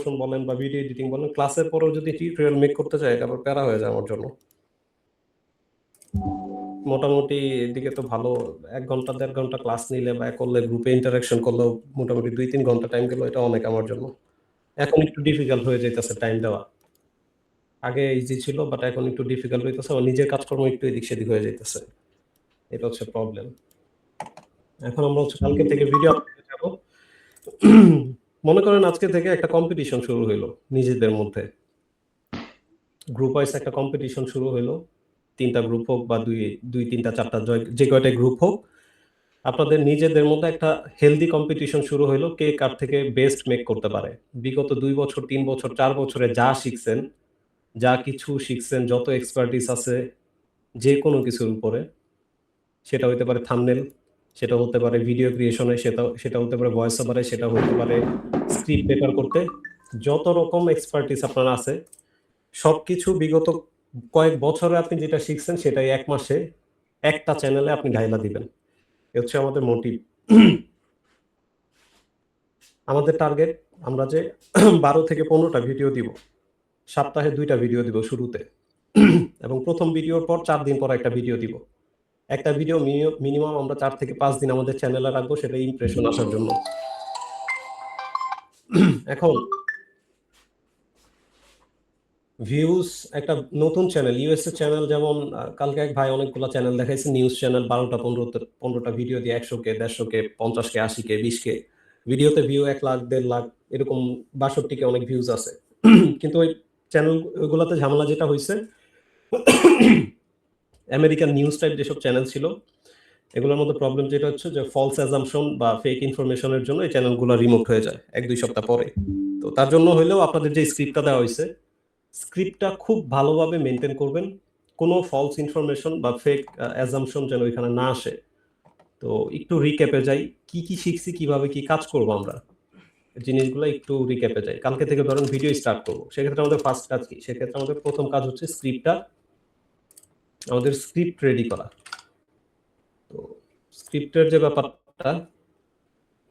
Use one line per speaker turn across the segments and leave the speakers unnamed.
Promotion বলেন বা video editing বলেন, ক্লাসের পরেও যদি টিউটোরিয়াল মেক করতে চাই তারপর প্যারা হয়ে যায় আমার জন্য। মোটামুটি এদিকে তো ভালো 1 ঘন্টা 1.5 ঘন্টা ক্লাস নিলে বা করলে গ্রুপে ইন্টারাকশন করলেও মোটামুটি 2-3 ঘন্টা টাইম গেল, এটা অনেক আমার জন্য। এখন একটু ডিফিকাল্ট হয়ে যাইতেছে টাইম দেওয়া। আগে ইজি ছিল, বাট এখন একটু ডিফিকাল্ট হইতেছে। আমার নিজের কাজকর্ম একটু এদিক সেদিক হয়ে যাইতেছে, এটা হচ্ছে প্রবলেম। এখন আমরা হচ্ছে কালকে থেকে ভিডিও আপলোড যাব। মনে করেন আজকে থেকে একটা কম্পিটিশন শুরু হইলো নিজেদের মধ্যে, গ্রুপ ওয়াইজ একটা কম্পিটিশন শুরু হইলো। 3টা গ্রুপ হোক বা 2, 3টা 4টা যে কয়টা গ্রুপ হোক, আপনাদের নিজেদের মধ্যে একটা হেলদি কম্পিটিশন শুরু হইলো, কে কার থেকে বেস্ট মেক করতে পারে। বিগত 2 বছর 3 বছর 4 বছরে যা শিখছেন, যা কিছু শিখছেন, যত এক্সপার্টিস আছে যে কোনো কিছুর উপরে, সেটা হইতে পারে থাম্বনেল, সেটা হতে পারে ভিডিও ক্রিয়েশনে, সেটা হতে পারে ভয়েস ওভারে, সেটা হতে পারে স্ক্রিপ্ট পেপার করতে, যত রকম এক্সপার্টিস আপনার আছে সবকিছু বিগত কয়েক বছরে আপনি যেটা শিখছেন সেটাই 1 মাসে একটা চ্যানেলে আপনি ঢাইলা দিবেন। এ হচ্ছে আমাদের মোটিভ। আমাদের টার্গেট আমরা যে 12 থেকে 15টা ভিডিও দিব, সপ্তাহে 2টা ভিডিও দিব শুরুতে, এবং প্রথম ভিডিওর পর 4 দিন পর একটা ভিডিও দিব। একটা ভিডিও মিনিমাম আমরা 4 থেকে 5 দিন আমাদের চ্যানেলে রাখবো, সেটা ইমপ্রেশন আসার জন্য। এখন ভিউজ, একটা নতুন চ্যানেল, ইউএসএ চ্যানেল, যেমন কালকে এক ভাই অনেকগুলো চ্যানেল দেখাইছে, নিউজ চ্যানেল 12টা 15টা ভিডিও দিয়ে 100K 150K 50K 80K 20K ভিডিওতে ভিউ 1 লাখ 1.5 লাখ এরকম 62K অনেক ভিউজ আছে। কিন্তু ওই চ্যানেল ওইগুলোতে ঝামেলা যেটা হয়েছে, আমেরিকান নিউজ টাইপ যেসব চ্যানেল ছিল এগুলোর মধ্যে প্রবলেম যেটা হচ্ছে যে ফলস অ্যাজাম্পশন বা ফেক ইনফরমেশনের জন্য এই চ্যানেলগুলো রিমুভ হয়ে যায় 1-2 সপ্তাহ পরে। তো তার জন্য হইলেও আপনাদের যে স্ক্রিপ্টটা দেওয়া হয়েছে, স্ক্রিপ্টটা খুব ভালোভাবে মেনটেন করবেন, কোনো ফলস ইনফরমেশন বা ফেক অ্যাজাম্পশন যেন এখানে না আসে। তো একটু রিক্যাপে যাই, কি কি শিখছি, কিভাবে কি কাজ করব আমরা, জিনিসগুলো একটু রিক্যাপে যাই। কালকে থেকে ধরেন ভিডিও স্টার্ট করবো, সেক্ষেত্রে আমাদের ফার্স্ট কাজ কি? সেক্ষেত্রে আমাদের প্রথম কাজ হচ্ছে আমাদের স্ক্রিপ্ট রেডি করা। তো স্ক্রিপ্টের যে ব্যাপারটা,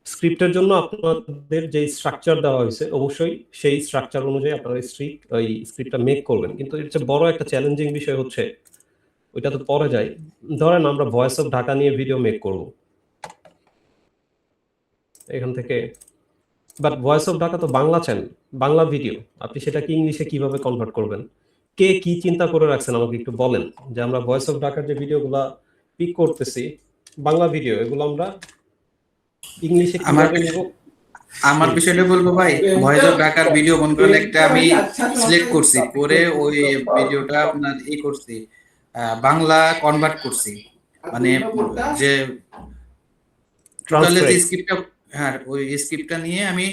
স্ক্রিপ্টের জন্য আপনাদের যে স্ট্রাকচার দেওয়া হয়েছে অবশ্যই সেই স্ট্রাকচার অনুযায়ী আপনারা ওই স্ক্রিপ্টটা মেক করবেন। কিন্তু এর চেয়ে বড় একটা চ্যালেঞ্জিং বিষয় হচ্ছে, ওইটা তো পরে যায়, ধরেন আমরা ভয়েস অফ ঢাকা নিয়ে ভিডিও মেক করব এখান থেকে, বাট ভয়েস অফ ঢাকা তো বাংলা চ্যানেল, বাংলা ভিডিও, আপনি সেটাকে ইংলিশে কিভাবে কনভার্ট করবেন? কে কি চিন্তা করে রাখছেন আমাকে একটু বলেন, যে আমরা ভয়েস অফ ঢাকার যে ভিডিওগুলা পিক করতেছি বাংলা ভিডিও, এগুলো আমরা ইংলিশে কিভাবে নিব?
আমার বিষয়টা বলবো ভাই, ভয়েস অফ ঢাকার ভিডিও মনে করেন একটা আমি সিলেক্ট করছি, করে ওই ভিডিওটা আপনার করছি, বাংলা কনভার্ট করছি, মানে যে টোটালি যে স্ক্রিপ্টটা, হ্যাঁ ওই স্ক্রিপ্টটা নিয়ে আমি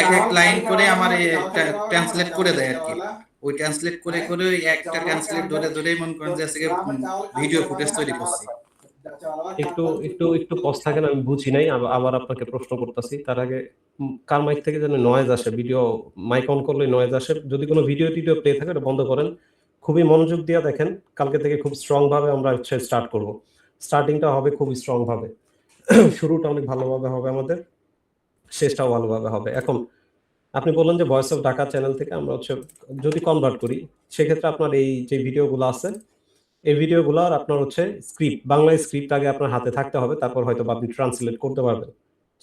এক এক লাইন করে আমার ট্রান্সলেট করে দেয় আর কি। ওই ট্রান্সলেট করে করে ওই একটা ট্রান্সলেট ধরে ধরে মনে করেন যে আজকে ভিডিও ফুটেজ তৈরি করছি।
একটু একটু একটু পজ থাকেন, আমি বুঝি নাই, আবার আপনাকে প্রশ্ন করতেছি। তার আগে কার মাইক থেকে যেন নয়েজ আসে, ভিডিও মাইক অন করলে নয়েজ আসে, যদি কোনো ভিডিও টিডিও প্লে থাকে এটা বন্ধ করেন। খুবই মনোযোগ দিয়ে দেখেন, কালকে থেকে খুব স্ট্রং ভাবে আমরা হচ্ছে স্টার্ট করব। স্টার্টিংটা হবে খুব স্ট্রং ভাবে, শুরুটা অনেক ভালোভাবে হবে আমাদের, শেষটাও ভালোভাবে হবে। এখন আপনি বললেন যে ভয়েস অফ ঢাকা চ্যানেল থেকে আমরা হচ্ছে যদি কনভার্ট করি, সেক্ষেত্রে আপনার এই যে ভিডিওগুলো আছে, এই ভিডিওগুলোর আপনার হচ্ছে স্ক্রিপ্ট, বাংলায় স্ক্রিপ্ট আগে আপনার হাতে থাকতে হবে, তারপর হয়তো আপনি ট্রান্সলেট করতে পারবেন।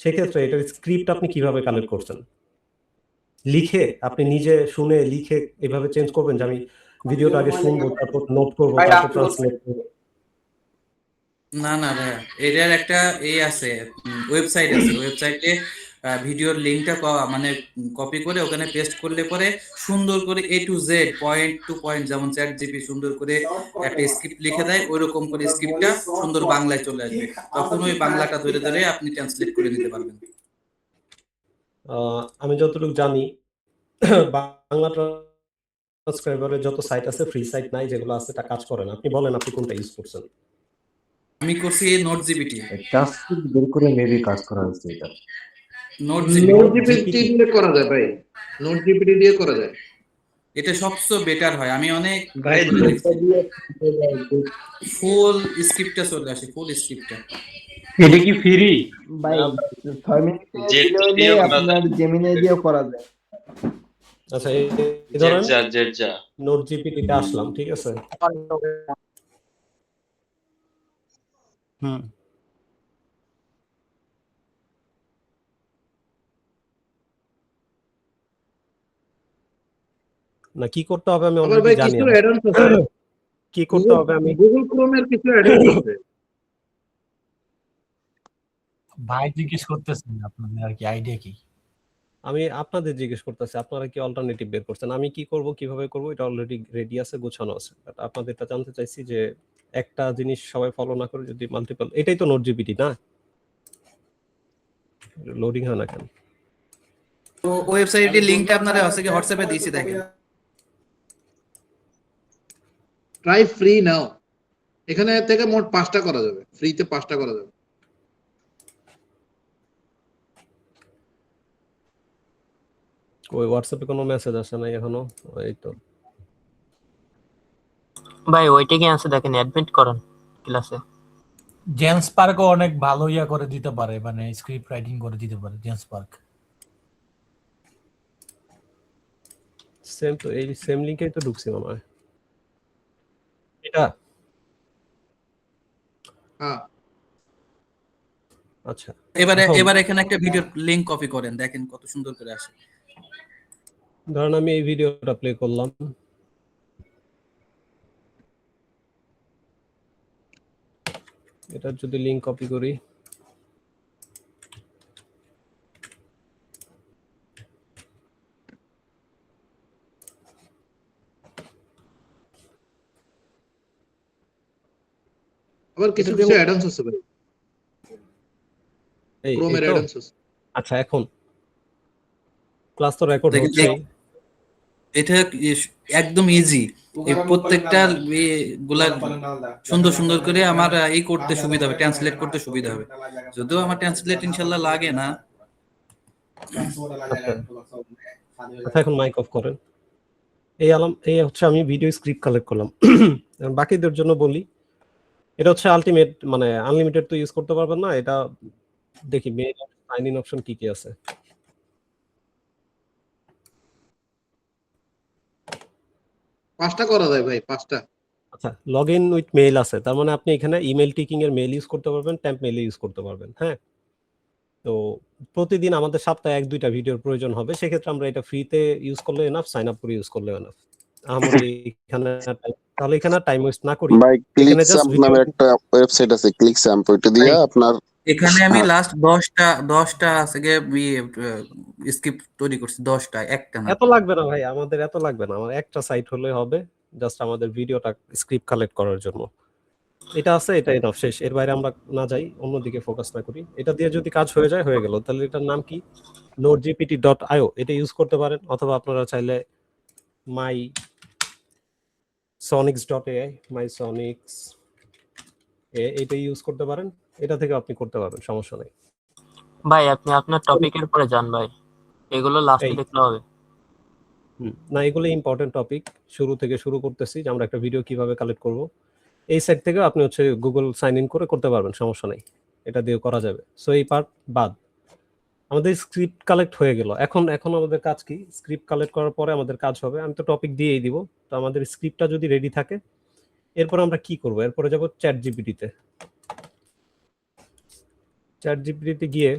সেক্ষেত্রে এটার স্ক্রিপ্ট আপনি কিভাবে কালেক্ট করছেন? লিখে, আপনি নিজে শুনে লিখে এভাবে চেঞ্জ করবেন যে আমি ভিডিওটা আগে শুনবো, তারপর নোট করবো, তারপর ট্রান্সলেট করবো?
না না ভাইয়া, এটার একটা আছে, ওয়েবসাইট আছে, ওয়েবসাইটে ভিডিওর লিঙ্কটা মানে কপি করে ওখানে পেস্ট করলে পরে সুন্দর করে A to Z point to point, যেমন চ্যাট জিপি সুন্দর করে একটা স্ক্রিপ্ট লিখে দেয়, ওইরকম করে স্ক্রিপ্টটা সুন্দর বাংলায় চলে আসবে, তখন ওই বাংলাটা ধরে ধরে আপনি ট্রান্সলেট করে নিতে পারবেন।
আমি যতটুকু জানি বাংলা ট্রান্সক্রাইবারের যত সাইট আছে, ফ্রি সাইট নাই, যেগুলো আছে তা কাজ করে না। আপনি বলেন আপনি কোনটা ইউজ করছেন?
আমি করছি নোট জিপিটি।
ট্রান্সক্রিপ্ট বের করে মেবি কাজ করা হচ্ছে এটা।
নোট
জিপিটি দিয়ে করা যায় ভাই, নোট জিপিটি দিয়ে করা যায়,
এটা সবচেয়ে বেটার হয়। আমি অনেক
ভাই
ফুল স্ক্রিপ্টটা চলে আসে, ফুল স্ক্রিপ্টটা।
এটা কি ফ্রি
ভাই 6 মিনিট আপনার জেমিনি দিয়েও করা যায়।
আচ্ছা এই ধরেন
জেরজা
নোট জিপিটিতে আসলাম, ঠিক আছে? হুম। না কি করতে হবে আমি
আবার
অলরেডি
ভাই
জানি।
কিছু অ্যাডভান্স আছে
কি করতে হবে আমি
গুগল ক্রোমের কিছু অ্যাডভান্স আছে।
ভাই জিজ্ঞেস করতেছেন আপনাদের আর কি আইডিয়া কি?
আমি আপনাদের জিজ্ঞেস করতেছি আপনারা কি অল্টারনেটিভ বের করছেন। আমি কি করব কিভাবে করব এটা অলরেডি রেডি আছে, গোছানো আছে। বাট আপনাদেরটা জানতে চাইছি যে একটা জিনিস সবাই ফলো না করে যদি মাল্টিপল, এটাই তো নোট জিপিটি না? লোডিং হয় না কেন?
তো ওয়েবসাইটের লিংকটা আপনারা আছে কি হোয়াটসঅ্যাপে দিয়েছি, দেখেন।
ট্রাই ফ্রি নাও, এখানে থেকে মোট 5টা করা যাবে, ফ্রিতে 5টা করা যাবে।
ওই হোয়াটসঅ্যাপে কোনো মেসেজ আসে নাই এখনো। এই তো
ভাই ওইটা কি আছে দেখেন, অ্যাডমিট করেন ক্লাসে।
জেমস পার্কও অনেক ভালো ইয়া করে দিতে পারে, মানে স্ক্রিপ্ট রাইটিং করে দিতে পারে জেমস পার্ক।
সেম তো, এই সেম লিংকেই তো ঢুকছি মনে হয়। এটা
হ্যাঁ
আচ্ছা
এবারে
এখন
এবার এখানে একটা ভিডিওর লিংক কপি করেন, দেখেন কত সুন্দর করে আসে।
ধরেন আমি এই ভিডিওটা প্লে করলাম, এটার যদি লিংক কপি করি,
আবার কিছু
এটা
কিছু
যেমন-
অ্যাডভান্স আছে ভাই,
এই
ক্রোমের
তো
অ্যাডভান্স আছে।
আচ্ছা এখন ক্লাস তো রেকর্ড
দেখেন,
হচ্ছে।
এটা একদম ইজি, এই প্রত্যেকটা গুলা সুন্দর সুন্দর করে আমার এই করতে সুবিধা হবে, ট্রান্সলেট করতে সুবিধা হবে। যদিও আমার ট্রান্সলেট ইনশাল্লাহ লাগে না।
আচ্ছা এখন মাইক অফ করেন। এই হচ্ছে আমি ভিডিও স্ক্রিপ্ট কালেক্ট করলাম। এখন বাকিদের জন্য বলি, এটা হচ্ছে আলটিমেট, মানে আনলিমিটেড তো ইউজ করতে পারবেন না। এটা দেখি মেইল সাইন ইন অপশন কি কি আছে।
5টা করা যায় ভাই, 5টা।
আচ্ছা লগ ইন উইথ মেইল আছে, তার মানে আপনি এখানে ইমেল টিকিং এর মেইল ইউজ করতে পারবেন, টেম্প মেইল ইউজ করতে পারবেন। হ্যাঁ, তো প্রতিদিন আমাদের সপ্তাহে 1-2টা ভিডিওর প্রয়োজন হবে, সেক্ষেত্রে আমরা এটা ফ্রিতে ইউজ করলে এনাফ, সাইন আপ করে ইউজ করলে এনাফ। আমার এখানে তাহলে এখানে টাইম ওয়েস্ট না করি,
ভাই
এখানে
ক্লিকস্যাম্প
জাস্ট
নামের একটা ওয়েবসাইট আছে, ক্লিকস্যাম্প, ওইটা দিয়ে আপনার
এখানে আমি লাস্ট 10টা আছে গিয়ে স্ক্রিপ্ট তৈরি করছি, 10টা, একটা না।
এত লাগবে না ভাই, আমাদের এত লাগবে না, আমার একটা সাইট হলে হবে জাস্ট আমাদের ভিডিওটা স্ক্রিপ্ট কালেক্ট করার জন্য। এটা আছে, এটা এনাফ, শেষ। এর বাইরে আমরা না যাই, অন্যদিকে ফোকাস না করি। এটা দিয়ে যদি কাজ হয়ে যায় হয়ে গেল। তাহলে এটার নাম কি? notegpt.io, এটা ইউজ করতে পারেন, অথবা আপনারা চাইলে mysonics.ai, mysonics এটা ইউজ করতে পারেন। এটা থেকে আপনি করতে পারবেন, সমস্যা নেই।
ভাই আপনি আপনার টপিকের উপরে যান ভাই, এগুলো লাস্টে
এই
লিখলে হবে।
না, এগুলো ইম্পর্টেন্ট টপিক, শুরু থেকে শুরু করতেছি যে আমরা একটা ভিডিও কিভাবে কালেক্ট করব। এই সাইট থেকে আপনি হচ্ছে গুগল সাইন ইন করে করতে পারবেন, সমস্যা নেই, এটা দিয়ে করা যাবে। সো এই পার্ট বাদ, আমাদের স্ক্রিপ্ট কালেক্ট হয়ে গেল। এখন আমাদের কাজ কি? স্ক্রিপ্ট কালেক্ট করার পরে আমাদের কাজ হবে, আমি তো টপিক দিয়েই দিব, তো আমাদের স্ক্রিপ্টটা যদি রেডি থাকে, এরপর আমরা কি করব? এরপরে যাব চ্যাট জিপিটিতে। চ্যাট জিপিটিতে গিয়ে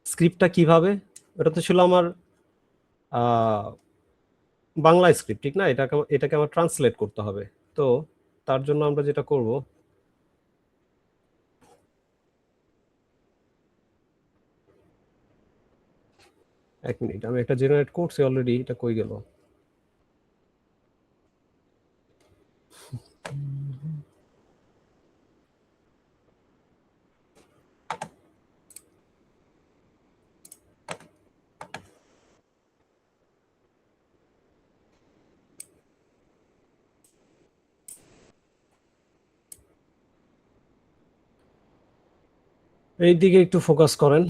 স্ক্রিপ্টটা কিভাবে, এটা তো ছিল আমার বাংলা স্ক্রিপ্ট, ঠিক না? এটাকে আমার ট্রান্সলেট করতে হবে। তো তার জন্য আমরা যেটা করব, এক মিনিট, আমি একটা জেনারেট করছি অলরেডি, এটা কই গেল? এই দিকে একটু ফোকাস করেন।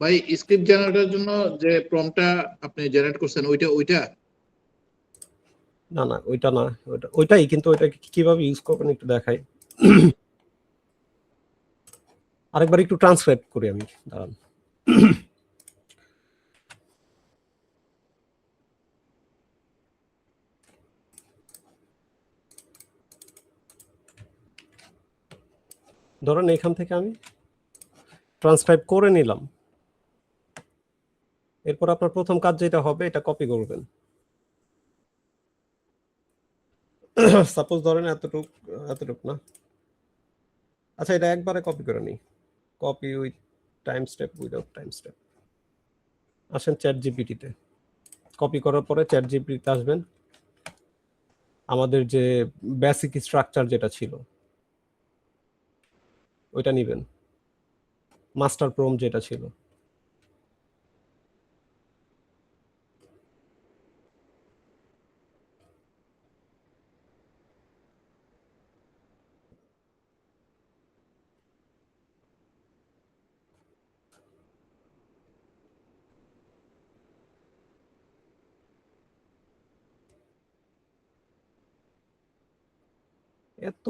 ভাই স্ক্রিপ্ট জেনারেটরের জন্য যে প্রম্পটটা আপনি জেনারেট করছেন ওইটা
না না ওইটা না, ওইটাই, কিন্তু ওইটা কিভাবে ইউজ করবেন একটু দেখাই। আরেকবার একটু ট্রান্সক্রাইব করি আমি, দাঁড়ান। ধরেন এখান থেকে আমি ট্রান্সক্রাইব করে নিলাম। এরপর আপনার প্রথম কাজ যেটা হবে, এটা কপি করবেন। সাপোজ ধরেন এতটুক না, আচ্ছা এটা একবারে কপি করে নিই। Copy with time step, without time step. আসেন চ্যাট জিপিটিতে, কপি করার পরে চ্যাট জিপিটিতে আসবেন। আমাদের যে বেসিক স্ট্রাকচার যেটা ছিল ওইটা নিবেন, মাস্টার প্রম যেটা ছিল। এত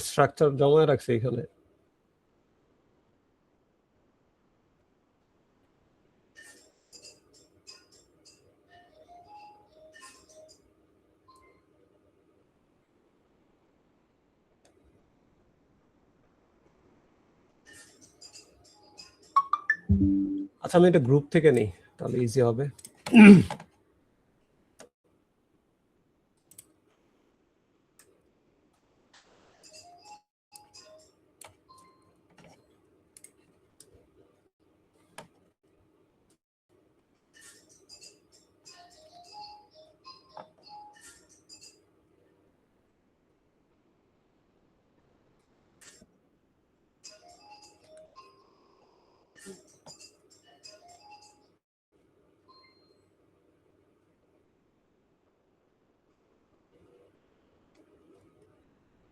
স্ট্রাকচার জমায় রাখছে এখানে। আচ্ছা আমি এটা গ্রুপ থেকে নিই, তাহলে ইজি হবে।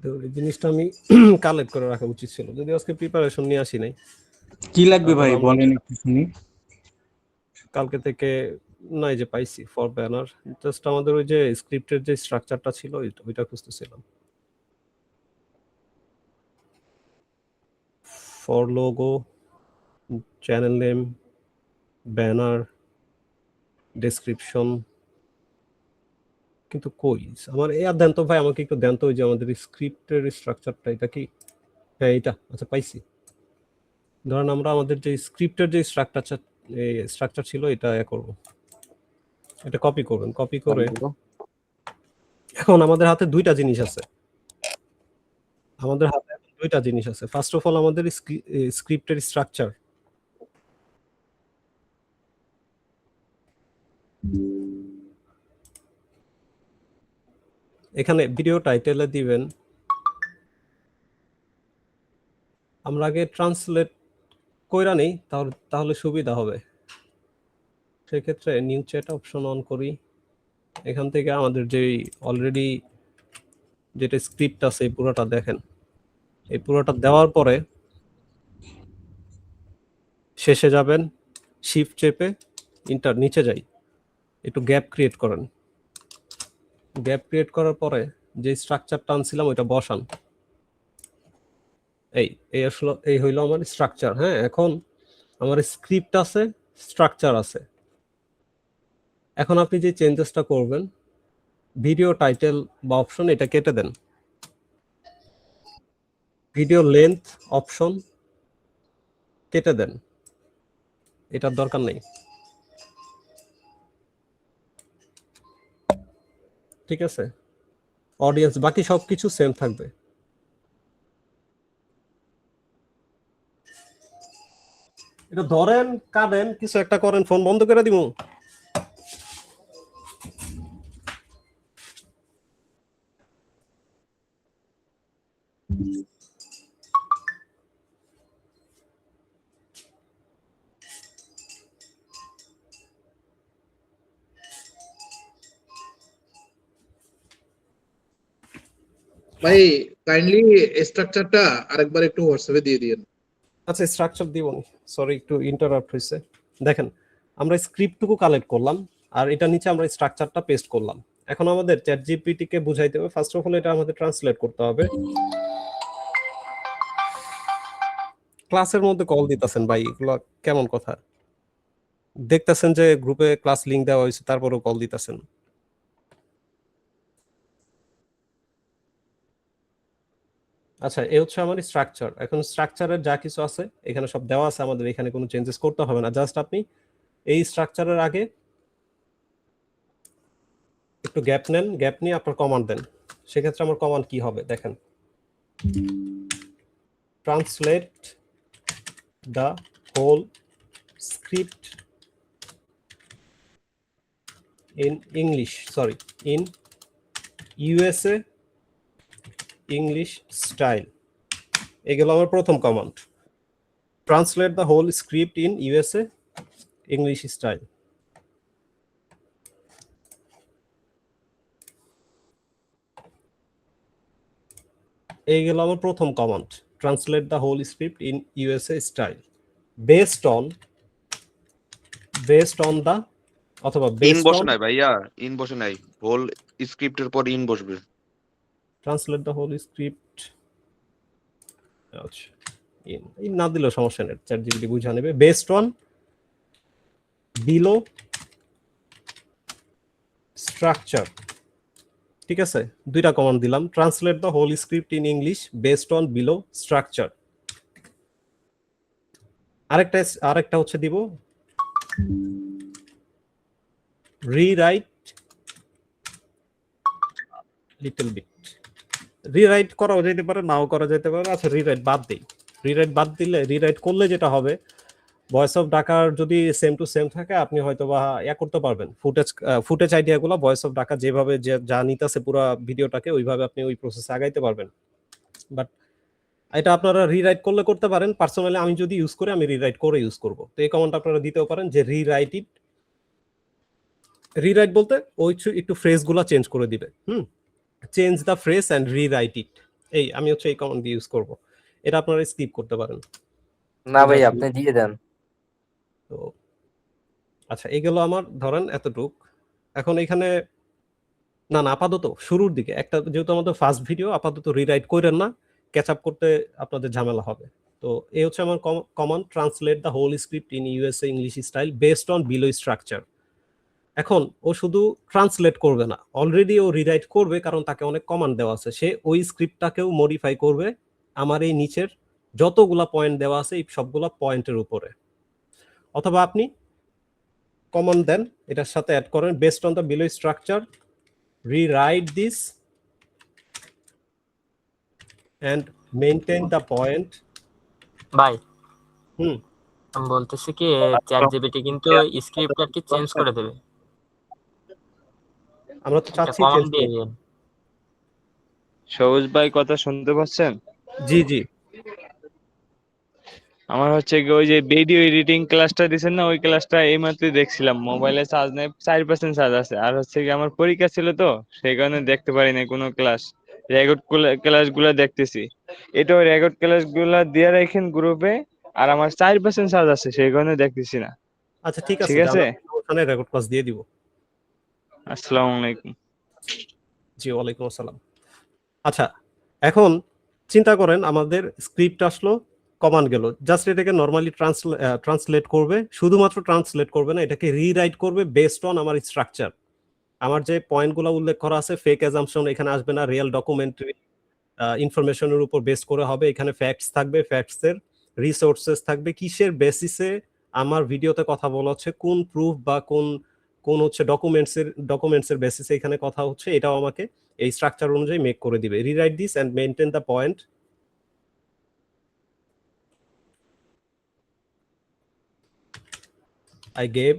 তো এই জিনিসটা আমি কালেক্ট করে রাখা উচিত ছিল, যদি আজকে প্রিপারেশন নিয়ে আসি নাই।
কি লাগবে ভাই
তারপর
বলেন একটু শুনি।
কালকে থেকে নাই যে পাইছি ফর ব্যানার, জাস্ট আমাদের ওই যে স্ক্রিপ্টের যে স্ট্রাকচারটা ছিল ওইটা খুঁজতেছিলাম। For logo, channel name, banner, description, কিন্তু কই আমার দেন তো ভাই, আমাকে একটু দেন তো ওই যে আমাদের স্ক্রিপ্টের স্ট্রাকচারটা, এটা কি? হ্যাঁ এইটা, আচ্ছা পাইছি। ধরেন আমরা আমাদের যে স্ক্রিপ্টের যে স্ট্রাকচার ছিল এটা করব, এটা কপি করবেন। কপি করে এখন আমাদের হাতে দুইটা জিনিস আছে। ফার্স্ট অফ অল আমাদের স্ক্রিপ্টের স্ট্রাকচার। এখানে ভিডিও টাইটেলে দিবেন, আমরা আগে ট্রান্সলেট কইরা নেই, তাহলে সুবিধা হবে। সেক্ষেত্রে নিউ চ্যাট অপশন অন করি। এখান থেকে আমাদের যে অলরেডি যেটা স্ক্রিপ্ট আছে এই পুরোটা দেখেন। এই পুরোটা দেওয়ার পরে শেষে যাবেন, শিফট চেপে ইন্টার, নিচে যাই, একটু গ্যাপ ক্রিয়েট করেন। গ্যাপ ক্রিয়েট করার পরে যে স্ট্রাকচারটা আনছিলাম ওইটা বসান। এই হইলো আমার স্ট্রাকচার। হ্যাঁ, এখন আমার স্ক্রিপ্ট আছে, স্ট্রাকচার আছে। এখন আপনি যে চেঞ্জেসটা করবেন, ভিডিও টাইটেল বা অপশন এটা কেটে দেন। ভিডিও লেন্থ অপশন কেটে দেন, এটার দরকার নেই। ঠিক আছে, অডিয়েন্স বাকি সবকিছু সেম থাকবে। এটা ধরেন, কাটেন, কিছু একটা করেন, ফোন বন্ধ করে দিব।
ভাই কাইন্ডলি স্ট্রাকচারটা আরেকবার একটু হোয়াটসঅ্যাপে দিয়ে দিন।
আচ্ছা স্ট্রাকচার দিব, সরি একটু ইন্টারাপ্ট হয়েছে। দেখেন আমরা স্ক্রিপ্টটুকু কালেক্ট করলাম আর এটা নিচে আমরা স্ট্রাকচারটা পেস্ট করলাম। এখন আমাদের চ্যাট জিপিটি কে বুঝাইতে হবে ফার্স্ট অফ অল এটা আমাদের ট্রান্সলেট করতে হবে। ক্লাসের মধ্যে কল দিতেছেন ভাই, এগুলো কেমন কথা? দেখতেছেন যে গ্রুপে ক্লাস লিংক দেওয়া হয়েছে, তারপরেও কল দিতেছেন। আচ্ছা, এই হচ্ছে আমার স্ট্রাকচার। এখন স্ট্রাকচারের যা কিছু আছে এখানে সব দেওয়া আছে, আমাদের এখানে কোনো চেঞ্জেস করতে হবে না। জাস্ট আপনি এই স্ট্রাকচারের আগে একটু গ্যাপ নেন, গ্যাপ নিয়ে আপনার কমান্ড দেন। সেক্ষেত্রে আমার কমান্ড কি হবে দেখেন, translate the whole script in English, sorry in USA English style. এগুলো আমার প্রথম command, translate the whole script in USA English style. এই গেল আমার প্রথম command, translate the whole script in USA style based on the, অথবা
in
based
বসে
on,
নাই ভাইয়া, ইন বসে নাই, হোল স্ক্রিপ্টের পর ইন বসবে।
ট্রান্সলেট দ্য হোল স্ক্রিপ্ট, আচ্ছা ইন না দিলেও সমস্যা নেই, চ্যাট জিপিটি বুঝা নেবে। বেসড অন বিলো স্ট্রাকচার, ঠিক আছে, দুইটা কমান্ড দিলাম, translate the whole script in English based on below structure. আরেকটা হচ্ছে দিব রিরাইট লিটল বিট। রিরাইট করাও যেতে পারে, নাও করা যেতে পারে। আচ্ছা রিরাইট বাদ দেই, রিরাইট করলে যেটা হবে, ভয়েস অফ ঢাকার যদি সেম টু সেম থাকে আপনি হয়তো বা করতে পারবেন, ফুটেজ আইডিয়াগুলো ভয়েস অফ ঢাকা যেভাবে যা নিতেছে পুরো ভিডিওটাকে ওইভাবে আপনি ওই প্রসেসে আগাইতে পারবেন। বাট এটা আপনারা রিরাইট করলে করতে পারেন। পার্সোনালি আমি যদি ইউজ করি, আমি রিরাইট করে ইউজ করব। তো এই কমান্ড আপনারা দিতেও পারেন যে রিরাইট বলতে ওই একটু ফ্রেজগুলো চেঞ্জ করে দিবে, change the phrase and rewrite it. আমি হচ্ছে এই কমান্ড দিয়ে ইউজ করব। এটা আপনারা স্কিপ করতে পারেন
না ভাই, আপনি দিয়ে দেন।
তো আচ্ছা, এগুলো আমার ধরেন এতটুক। এখন এখানে না আপাতত শুরুর দিকে একটা, যেহেতু আমাদের ফার্স্ট ভিডিও, আপাতত রিরাইট করেন না, ক্যাচ আপ করতে আপনাদের ঝামেলা হবে। তো এই হচ্ছে আমার command, translate the whole script in USA English style based on below structure. এখন ও শুধু ট্রান্সলেট করবে না, অলরেডি ও রিরাইট করবে, কারণ তাকে অনেক কমান্ড দেওয়া আছে। সে ওই স্ক্রিপ্টটাকেও মডিফাই করবে আমার এই নিচের যতগুলা পয়েন্ট দেওয়া আছে এই সবগুলা পয়েন্টের উপরে। অথবা আপনি কমান্ড দেন, এটার সাথে অ্যাড করেন based on the below structure rewrite this and maintain the point।
ভাই
হুম
আমি বলতেছি কি, চ্যাট জিপিটি কিন্তু স্ক্রিপ্ট আর কি চেঞ্জ করে দেবে,
আমরা তো
একটা
চাচ্ছি
কমান্ড
চেঞ্জ
দিয়ে
করতে।
দিন।
সবুজ ভাই কথা শুনতে পাচ্ছেন?
জি জি,
আমার হচ্ছে কি, ওই যে ভিডিও এডিটিং ক্লাসটা দিছেন না, ওই ক্লাসটা এইমাত্র দেখছিলাম। মোবাইলে চার্জ নেই, 4% চার্জ আছে। আর হচ্ছে কি আমার পরীক্ষা ছিল তো, সেই কারণে দেখতে পারি না কোনো ক্লাস। রেকর্ড ক্লাস গুলা দেখতেছি, এটাও রেকর্ড ক্লাস গুলা দিয়ে রাখেন গ্রুপে। আর আমার 4% চার্জ আছে, সেই কারণে দেখতেছি না।
আচ্ছা ঠিক আছে,
ঠিক আছে,
ওখানে রেকর্ড ক্লাস দিয়ে দিব।
আসসালামু আলাইকুম।
জি ওয়ালাইকুম আসসালাম। আচ্ছা এখন চিন্তা করেন, আমাদের স্ক্রিপ্ট আসলো, কমান্ড গেল, জাস্ট এটাকে নরমালি ট্রান্সলেট করবে, শুধুমাত্র ট্রান্সলেট করবে না, এটাকে রিরাইট করবে বেসড অন আমার স্ট্রাকচার। আমার যে পয়েন্টগুলো উল্লেখ করা আছে, ফেক অ্যাজাম্পশন এখানে আসবে না, রিয়েল ডকুমেন্টারি ইনফরমেশনের উপর বেস করে হবে। এখানে ফ্যাক্টস থাকবে, ফ্যাক্টসের রিসোর্সেস থাকবে, কিসের বেসিসে আমার ভিডিওতে কথা বলা হচ্ছে, কোন প্রুফ বা কোন হচ্ছে ডকুমেন্টসের বেসিসে এখানে কথা হচ্ছে, এটাও আমাকে এই স্ট্রাকচার অনুযায়ী মেক করে দিবে। Rewrite this and maintain the point I gave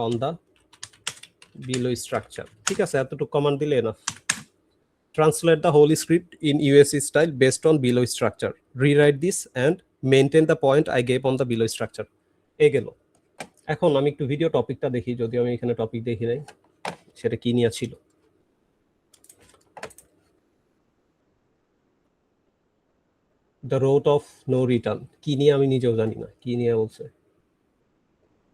on the below structure। ঠিক আছে, এতটুকু কমান্ড দিলে enough. Translate the whole script in USC style based on below structure. Rewrite this and maintain the point I gave on the below structure। এই গেল। এখন আমি একটু video টপিকটা দেখি, যদিও আমি এখানে টপিক দেখি নাই, সেটা কি নিয়ে ছিল। The road of no return কি নিয়ে আমি নিজেও জানি না, কি নিয়ে বলছে,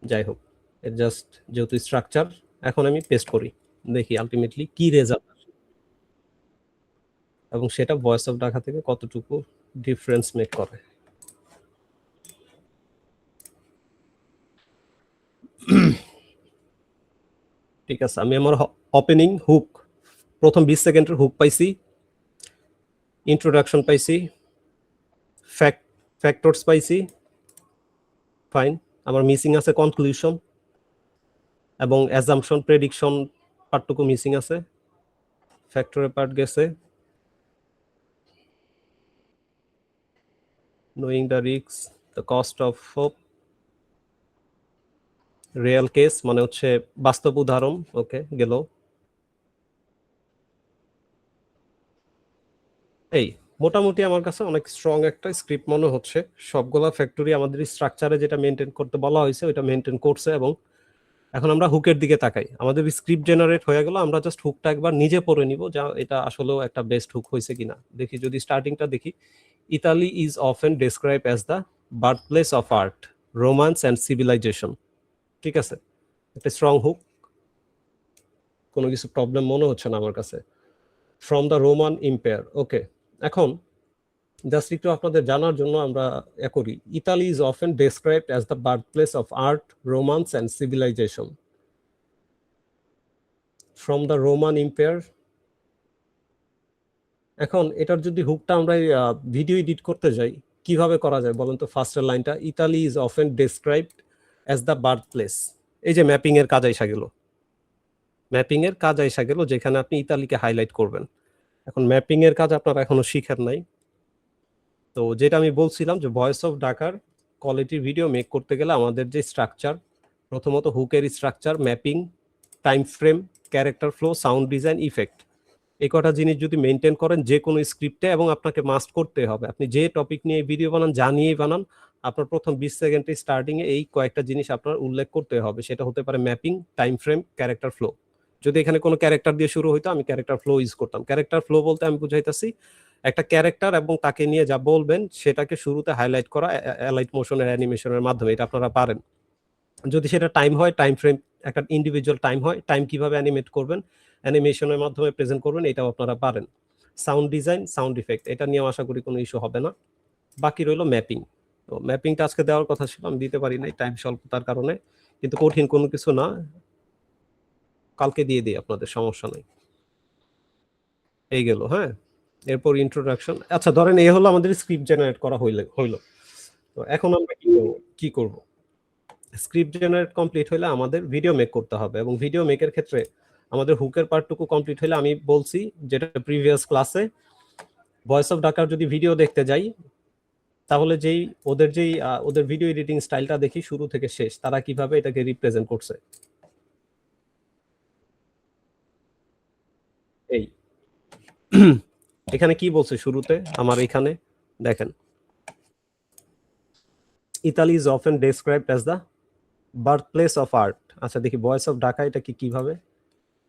যাই হোক। জাস্ট যেহেতু স্ট্রাকচার, এখন আমি পেস্ট করি, দেখি আলটিমেটলি কি রেজাল্ট, এবং সেটা ভয়েস অফ ঢাকা থেকে কতটুকু ডিফারেন্স মেক করে। ঠিক আছে, আমি আমার ওপেনিং হুক, প্রথম 20 সেকেন্ডের হুক পাইছি, ইন্ট্রোডাকশন পাইছি, ফ্যাক্টরস পাইছি, ফাইন। আমার মিসিং আছে কনক্লুশন এবং অ্যাজাম্পশন প্রেডিকশন পার্টটুকু মিসিং আছে, ফ্যাক্টরের পার্ট গেছে, knowing the risk, the cost of hope, real case মানে হচ্ছে বাস্তব উদাহরণ, ওকে গেল। এই মোটামুটি আমার কাছে অনেক স্ট্রং একটা স্ক্রিপ্ট মনে হচ্ছে। সবগুলা ফ্যাক্টরি আমাদের স্ট্রাকচারে যেটা মেনটেন করতে বলা হয়েছে ওইটা মেনটেন করছে, এবং এখন আমরা হুকের দিকে তাকাই। আমাদের স্ক্রিপ্ট জেনারেট হয়ে গেল, আমরা জাস্ট হুকটা একবার নিজে পড়ে নিব, যা এটা আসলেও একটা বেস্ট হুক হয়েছে কিনা দেখি। যদি স্টার্টিংটা দেখি, Italy is often describe as the birthplace of art, romance and civilisation. ঠিক আছে, একটা স্ট্রং হুক, কোনো কিছু প্রবলেম মনে হচ্ছে না আমার কাছে। From the Roman empire, okay. এখন জাস্ট একটু আপনাদের জানার জন্য আমরা করি, Italy is often described as the birthplace of art, romance and civilisation. From the Roman empire. এখন এটার যদি হুকটা আমরা ভিডিও এডিট করতে যাই, কিভাবে করা যায় বলেন তো? ফার্স্টের লাইনটা, Italy is often described as the birth place, এই যে ম্যাপিং এর কাজ আইসা গেল, ম্যাপিং এর কাজ আইসা গেল, যেখানে আপনি ইতালিকে হাইলাইট করবেন। এখন ম্যাপিং এর কাজ আপনারা এখনো শিখেন নাই, তো যেটা আমি বলছিলাম যে ভয়েস অফ ঢাকার কোয়ালিটি ভিডিও মেক করতে গেলে আমাদের যে স্ট্রাকচার, প্রথমত হুকের structure, mapping, time frame, character flow, sound design, effect, এই কটা জিনিস যদি মেনটেন করেন যে কোনো স্ক্রিপ্টে, এবং আপনাকে মাস্ট করতে হবে, আপনি যে টপিক নিয়ে ভিডিও বানান, যা নিয়েই বানান, আপনার প্রথম 20 সেকেন্ডে স্টার্টিংয়ে এই কয়েকটা জিনিস আপনার উল্লেখ করতে হবে। সেটা হতে পারে mapping, time frame, character flow. যদি এখানে কোনো ক্যারেক্টার দিয়ে শুরু হইতো, আমি ক্যারেক্টার ফ্লো ইউজ করতাম। ক্যারেক্টার ফ্লো বলতে আমি বুঝাইতেছি একটা ক্যারেক্টার এবং তাকে নিয়ে যা বলবেন সেটাকে শুরুতে হাইলাইট করা অ্যালাইট মোশনের অ্যানিমেশনের মাধ্যমে, এটা আপনারা পারেন। যদি সেটা টাইম হয়, টাইম ফ্রেম, একটা ইন্ডিভিজুয়াল টাইম হয়, টাইম কিভাবে অ্যানিমেট করবেন, অ্যানিমেশনের মাধ্যমে প্রেজেন্ট করবেন, এটাও আপনারা পারেন। সাউন্ড ডিজাইন, সাউন্ড ইফেক্ট, এটা নিয়েও আশা করি কোনো ইস্যু হবে না। বাকি রইল ম্যাপিং। তো ম্যাপিংটা আজকে দেওয়ার কথা ছিল, আমি দিতে পারি নাই টাইম স্বল্পতার কারণে, কিন্তু কঠিন কোনো কিছু না, কালকে দিয়ে দিই আপনাদের, সমস্যা নেই। এই গেল, হ্যাঁ। এরপর ইন্ট্রোডাকশন। আচ্ছা ধরেন এই হলো আমাদের স্ক্রিপ্ট জেনারেট করা হইলো। তো এখন আমরা কি করব? স্ক্রিপ্ট জেনারেট কমপ্লিট হলে আমাদের ভিডিও মেক করতে হবে, এবং ভিডিও মেকের ক্ষেত্রে আমাদের হুকের পার্টটুকু কমপ্লিট হলে, আমি বলছি যেটা প্রিভিয়াস ক্লাসে, ভয়েস অফ ঢাকার যদি ভিডিও দেখতে যাই, তাহলে ওদের ভিডিও এডিটিং স্টাইলটা দেখি শুরু থেকে শেষ, তারা কিভাবে এটাকে রিপ্রেজেন্ট করছে। এই এখানে কি বলছে শুরুতে আমার, এখানে দেখেন, Italy is often described as the birthplace of art. আচ্ছা দেখি ভয়েস অফ ঢাকা এটা কিভাবে,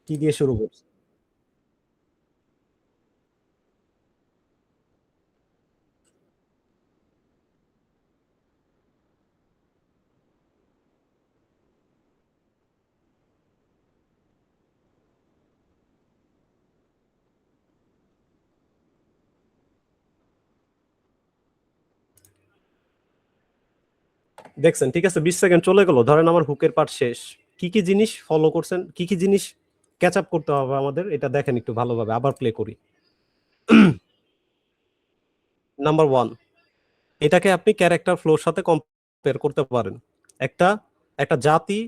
কি দিয়ে শুরু করছে। দেখছেন, ঠিক আছে, 20 সেকেন্ড চলে গেল, ধরেন আমার হুকের পার্ট শেষ। কি কি জিনিস ফলো করছেন, কি কি জিনিস ক্যাচ আপ করতে হবে আমাদের, এটা দেখেন একটু ভালোভাবে, আবার প্লে করি। নাম্বার 1, এটাকে আপনি ক্যারেক্টার ফ্লোর সাথে কম্পেয়ার করতে পারেন। একটা জাতি,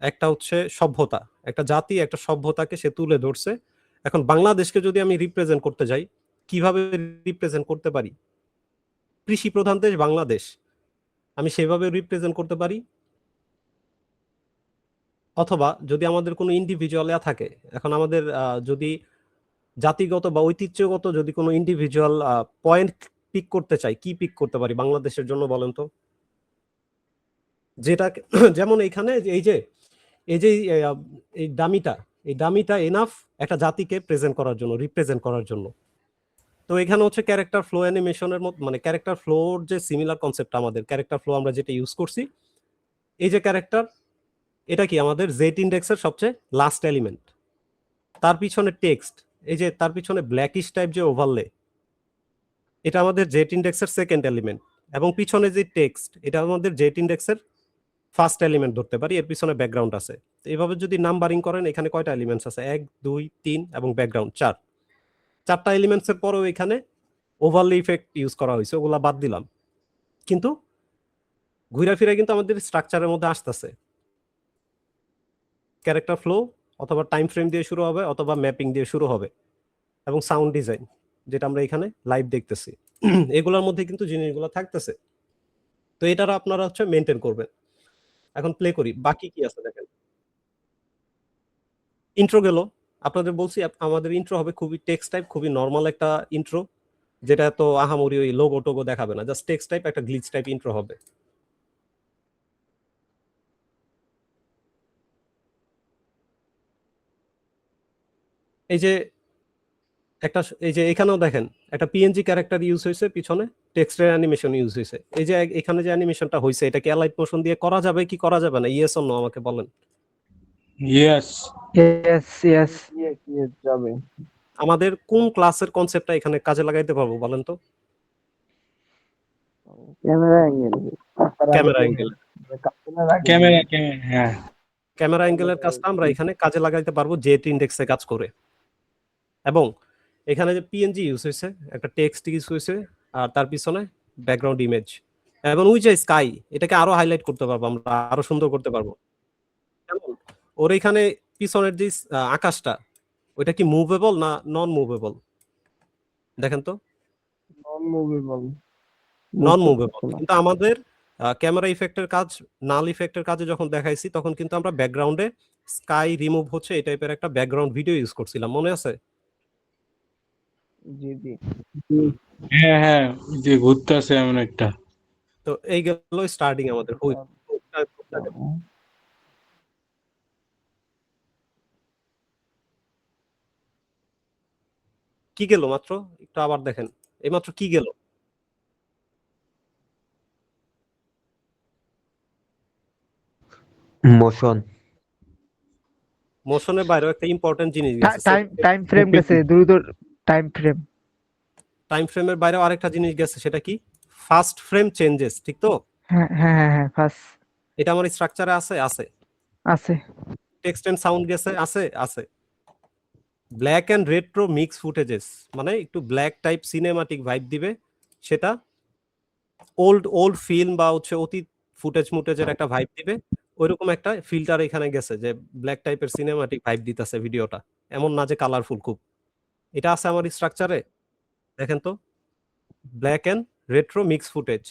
একটা হচ্ছে সভ্যতা, একটা জাতি একটা সভ্যতাকে সে তুলে ধরছে। এখন বাংলাদেশকে যদি আমি রিপ্রেজেন্ট করতে যাই, কিভাবে রিপ্রেজেন্ট করতে পারি? কৃষি প্রধান দেশ বাংলাদেশ, আমি সেভাবে রিপ্রেজেন্ট করতে পারি। অথবা যদি আমাদের কোনো ইন্ডিভিজুয়াল থাকে, এখন আমাদের যদি জাতিগত বা ঐতিহ্যগত যদি কোনো ইন্ডিভিজুয়াল পয়েন্ট পিক করতে চাই, কি পিক করতে পারি বাংলাদেশের জন্য বলেন তো? যেটা যেমন এইখানে এই ডামিটা এনাফ একটা জাতিকে প্রেজেন্ট করার জন্য, রিপ্রেজেন্ট করার জন্য। তো এখানে হচ্ছে ক্যারেক্টার ফ্লো অ্যানিমেশনের মত, মানে ক্যারেক্টার ফ্লোর যে সিমিলার কনসেপ্ট, আমাদের ক্যারেক্টার ফ্লো আমরা যেটা ইউজ করছি, এই যে ক্যারেক্টার, এটা কি আমাদের জেড ইন্ডেক্সের সবচেয়ে লাস্ট এলিমেন্ট। তার পিছনে টেক্সট, এই যে তার পিছনে ব্ল্যাকিশ টাইপ যে ওভারলে, এটা আমাদের জেড ইন্ডেক্সের সেকেন্ড এলিমেন্ট, এবং পিছনে যে টেক্সট এটা আমাদের জেড ইন্ডেক্সের ফার্স্ট এলিমেন্ট ধরতে পারি, এর পিছনে ব্যাকগ্রাউন্ড আছে। তো এইভাবে যদি নাম্বারিং করেন এখানে কয়টা এলিমেন্টস আছে, 1 2 3 এবং ব্যাকগ্রাউন্ড 4টা এলিমেন্টসের পরেও এখানে ওভারলে ইফেক্ট ইউজ করা হয়েছে, ওগুলা বাদ দিলাম, কিন্তু ঘুরা ফিরা কিন্তু আমাদের স্ট্রাকচারের মধ্যে আসতেছে। ক্যারেক্টার ফ্লো অথবা টাইম ফ্রেম দিয়ে শুরু হবে অথবা ম্যাপিং দিয়ে শুরু হবে, এবং সাউন্ড ডিজাইন যেটা আমরা এখানে লাইভ দেখতেছি, এগুলোর মধ্যে কিন্তু জিনিসগুলো থাকতেছে। তো এটারা আপনারা হচ্ছে মেনটেন করবেন। এখন প্লে করি, বাকি কি আছে দেখেন। ইন্ট্রো গেল, আপনাদের বলছি আমাদের ইন্ট্রো হবে খুবই টেক্সট টাইপ, খুবই নর্মাল একটা ইন্ট্রো, যেটা তো আহামরি ওই লোগো টোগো দেখাবে না, জাস্ট টেক্সট টাইপ একটা গ্লিচ টাইপ ইন্ট্রো হবে। এই যে একটা, এই যে এখানেও দেখেন একটা পিএনজি ক্যারেক্টার ইউজ হয়েছে, পিছনে টেক্সটের অ্যানিমেশন ইউজ হয়েছে। এই যে এখানে যে অ্যানিমেশনটা হয়েছে এটা কি অ্যালাইট মোশন দিয়ে করা যাবে কি করা যাবে না, ইয়েস অর নো আমাকে বলেন।
ইয়েস ইয়েস যাবে।
আমাদের কোন ক্লাসের কনসেপ্টটা এখানে কাজে লাগাইতে পারবো বলেন তো?
Camera angle
camera angle,
camera হ্যাঁ
ক্যামেরা অ্যাঙ্গেলের কাজটা আমরা এখানে কাজে লাগাইতে পারবো জেট ইন্ডেক্সে কাজ করে। এবং এখানে যে পিএনজি ইউজ হয়েছে, একটা টেক্সট ইউজ হয়েছে, আর তার পিছনে ব্যাকগ্রাউন্ড ইমেজ, এবং ওই যে স্কাই, এটাকে আরো হাইলাইট করতে পারবো আমরা, আরো সুন্দর করতে পারবো। যেমন ওর এখানে পিছনের যে আকাশটা, ওইটা কি মুভেবল না নন মুভেবল দেখেন তো?
নন মুভেবল
নন মুভেবল। কিন্তু আমাদের ক্যামেরা ইফেক্টের কাজ, নাল ইফেক্টের কাজে যখন দেখাইছি তখন কিন্তু আমরা ব্যাকগ্রাউন্ডে স্কাই রিমুভ হচ্ছে এই টাইপের একটা ব্যাকগ্রাউন্ড ভিডিও ইউজ করছিলাম, মনে আছে?
জি জি হ্যাঁ হ্যাঁ, যে ঘুরতে আছে এমন একটা।
তো এই গেল স্টার্টিং আমাদের কি গেল মাত্র, একটু আবার দেখেন এই মাত্র কি গেল।
মোশন
মোশনের বাইরেও একটা ইম্পর্টেন্ট জিনিস গেছে,
টাইম ফ্রেম গেছে, দ্রুত টাইম ফ্রেম।
টাইম ফ্রেমের বাইরেও আরেকটা জিনিস গেছে, সেটা কি? ফাস্ট ফ্রেম চেঞ্জেস, ঠিক তো?
হ্যাঁ হ্যাঁ হ্যাঁ ফার্স্ট
এটা আমার স্ট্রাকচারে আছে আছে
আছে।
টেক্সট এন্ড সাউন্ড গেছে, আছে আছে। Black and retro mix footages, মানে একটু ব্ল্যাক টাইপ সিনেমাটিক ভাইব দিবে, সেটা ওল্ড ফিল্ম বা হচ্ছে অতীত ফুটেজ মুটেজের একটা ভাইব দিবে, ওইরকম একটা ফিল্টার এখানে গেছে যে ব্ল্যাক টাইপের সিনেমাটিক ভাইব দিতেছে ভিডিওটা, এমন না যে কালারফুল খুব। এটা আছে আমার স্ট্রাকচারে, দেখেন তো, black and retro mix footage.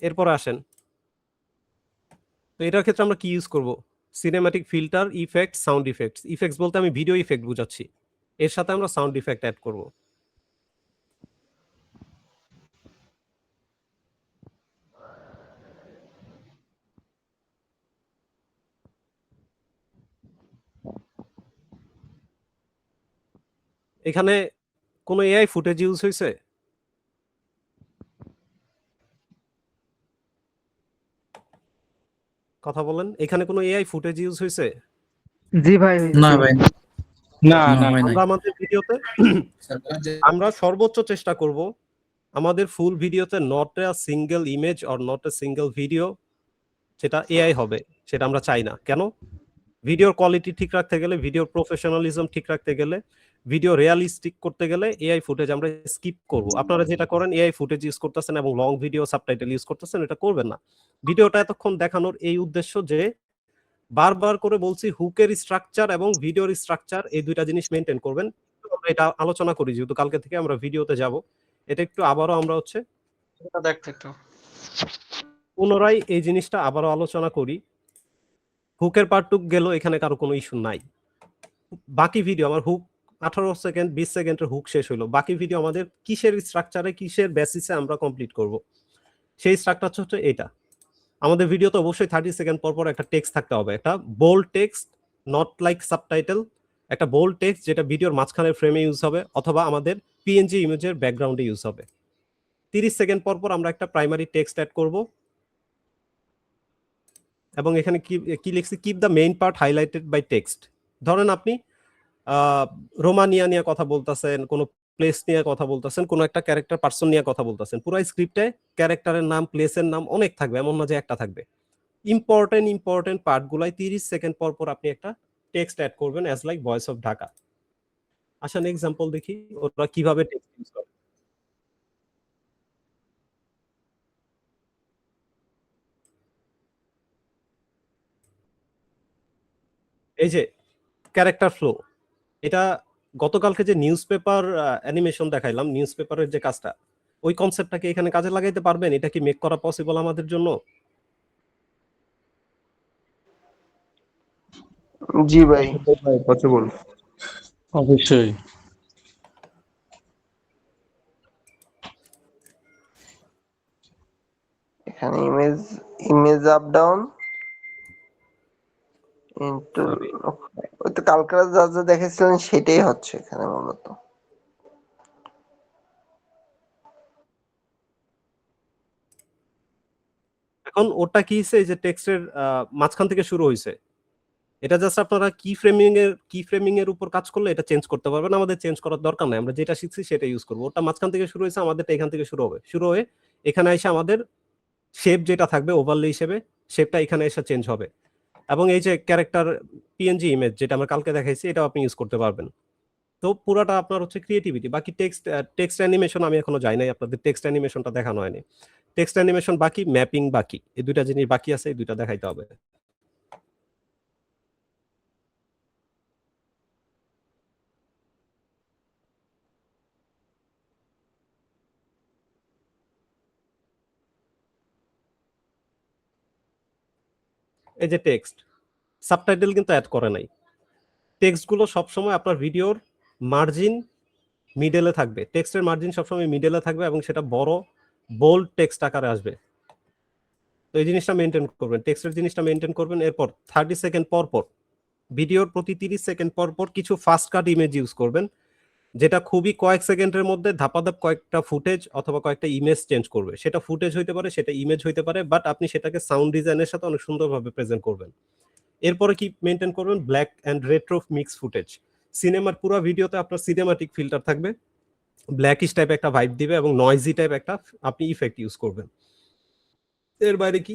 এরপরে আসেন, তো এটার ক্ষেত্রে আমরা কি ইউজ করব? Cinematic filter, effect, sound effects. Effects বলতে আমি ভিডিও ইফেক্ট বুঝাচ্ছি, এর সাথে আমরা সাউন্ড ইফেক্ট অ্যাড করব। এখানে কোনো এআই ফুটেজ ইউজ হয়েছে? কথা বলেন, এখানে কোনো এআই ফুটেজ ইউজ হয়েছে?
জি ভাই
না ভাই,
না না
ভাই নাই।
আমরা আমাদের ভিডিওতে আমরা সর্বোচ্চ চেষ্টা করব আমাদের ফুল ভিডিওতে not a single image or not a single video সেটা এআই হবে, সেটা আমরা চাই না। কেন? ভিডিওর কোয়ালিটি ঠিক রাখতে গেলে, ভিডিওর প্রফেশনালিজম ঠিক রাখতে গেলে, ভিডিও রিয়ালিস্টিক করতে গেলে এআই ফুটেজ আমরা স্কিপ করব। আপনারা যেটা করেন এআই ফুটেজ ইউজ করতেছেন এবং লং ভিডিও সাবটাইটেল ইউজ করতেছেন, এটা করবেন না। ভিডিওটা এতক্ষণ দেখানোর এই উদ্দেশ্য যে বারবার করে বলছি হুকের স্ট্রাকচার এবং ভিডিওর স্ট্রাকচার এই দুইটা জিনিস মেনটেন করবেন। আমরা এটা আলোচনা করি যেহেতু কালকে থেকে আমরা ভিডিওতে যাব, এটা একটু আবারও আমরা হচ্ছে পুনরায় এই জিনিসটা আবারও আলোচনা করি। হুকের পার্টটুক গেল, এখানে কারো কোনো ইস্যু নাই। বাকি ভিডিও আমার হুক 18 সেকেন্ড 20 সেকেন্ডের হুক শেষ হলো, বাকি ভিডিও আমাদের কিসের স্ট্রাকচারে কিসের বেসিসে আমরা কমপ্লিট করব, সেই স্ট্রাকচার হচ্ছে এটা। আমাদের ভিডিওতে অবশ্যই 30 সেকেন্ড পর পর একটা টেক্সট থাকতে হবে, একটা bold text, not like subtitle, একটা বোল্ড টেক্সট যেটা ভিডিওর মাঝখানের ফ্রেমে ইউজ হবে অথবা আমাদের পিএনজি ইমেজের ব্যাকগ্রাউন্ডে ইউজ হবে। 30 সেকেন্ড পর পর আমরা একটা প্রাইমারি টেক্সট অ্যাড করব, এবং এখানে কি লিখছি, keep the main part highlighted by text. ধরেন আপনি রোমানিয়া নিয়ে কথা বলতেছেন, কোনো প্লেস নিয়ে কথা বলতেছেন, কোনো একটা ক্যারেক্টার পার্সন নিয়ে কথা বলতেছেন, পুরো স্ক্রিপ্টে ক্যারেক্টারের নাম, প্লেসের নাম অনেক থাকবে, এমন না যে একটা থাকবে। ইম্পর্টেন্ট পার্টগুলাই 30 সেকেন্ড পর পর আপনি একটা টেক্সট অ্যাড করবেন, as like voice of Dhaka. আসেন এক্সাম্পল দেখি ওরা কিভাবে টেক্সট ইউজ করে। এই যে ক্যারেক্টার ফ্লো, এটা গতকালকে যে নিউজ পেপার অ্যানিমেশন দেখাইলাম, নিউজ পেপারের যে কাজটা, ওই কনসেপ্টটাকে এখানে কাজে লাগাইতে পারবেন? এটা কি মেক করা পসিবল আমাদের জন্য?
জি ভাই।
পসিবল।
অবশ্যই।
এখানে ইমেজ আপ ডাউন ইনটু, ওই তো কালকে যা যা দেখেছিলেন সেটাই হচ্ছে এখানে মূলত।
এখন ওটা কি হইছে, এই যে টেক্সটের মাঝখান থেকে শুরু হইছে, এটা জাস্ট আপনারা কি ফ্রেমিং এর উপর কাজ করলে এটা চেঞ্জ করতে পারবেন। আমাদের চেঞ্জ করার দরকার নাই, আমরা যেটা শিখছি সেটা ইউজ করবো। ওটা মাঝখান থেকে শুরু হয়েছে, আমাদেরটা এখান থেকে শুরু হয়ে এখানে এসে আমাদের শেপ যেটা থাকবে ওভারলে হিসেবে, শেপটা এখানে এসে চেঞ্জ হবে। এবং এই যে ক্যারেক্টার পিএনজি ইমেজ যেটা আমরা কালকে দেখাইছি, এটাও আপনি ইউজ করতে পারবেন। তো পুরাটা আপনার হচ্ছে ক্রিয়েটিভিটি। বাকি টেক্সট অ্যানিমেশন আমি এখনো যাই নাই, আপনাদের টেক্সট অ্যানিমেশনটা দেখানো হয়নি। টেক্সট অ্যানিমেশন বাকি, ম্যাপিং বাকি, এই দুইটা জিনিস বাকি আছে, এই দুইটা দেখাইতে হবে। এই যে টেক্সট, সাবটাইটেল কিন্তু অ্যাড করে নাই। টেক্সটগুলো সবসময় আপনার ভিডিওর মার্জিন মিডলে থাকবে, টেক্সটের মার্জিন সবসময় মিডলে থাকবে এবং সেটা বড় বোল্ড টেক্সট আকারে আসবে। তো এই জিনিসটা মেনটেন করবেন, টেক্সটের জিনিসটা মেনটেন করবেন। এরপর 30 সেকেন্ড পর পর, ভিডিওর প্রতি 30 সেকেন্ড পর পর কিছু ফাস্ট কাট ইমেজ ইউজ করবেন, যেটা খুবই কয়েক সেকেন্ডের মধ্যে ধাপাধাপ কয়েকটা ফুটেজ অথবা কয়েকটা ইমেজ চেঞ্জ করবে। সেটা ফুটেজ হইতে পারে, সেটা ইমেজ হইতে পারে, বাট আপনি সেটাকে সাউন্ড ডিজাইনের সাথে অনেক সুন্দরভাবে প্রেজেন্ট করবেন। এরপরে কি মেনটেন করবেন, black and retro mix footage. সিনেমার পুরো ভিডিওতে আপনার সিনেমাটিক ফিল্টার থাকবে, ব্ল্যাকিশ টাইপ একটা ভাইব দিবে এবং নয়েজি টাইপ একটা আপনি ইফেক্ট ইউজ করবেন। এর বাইরে কি,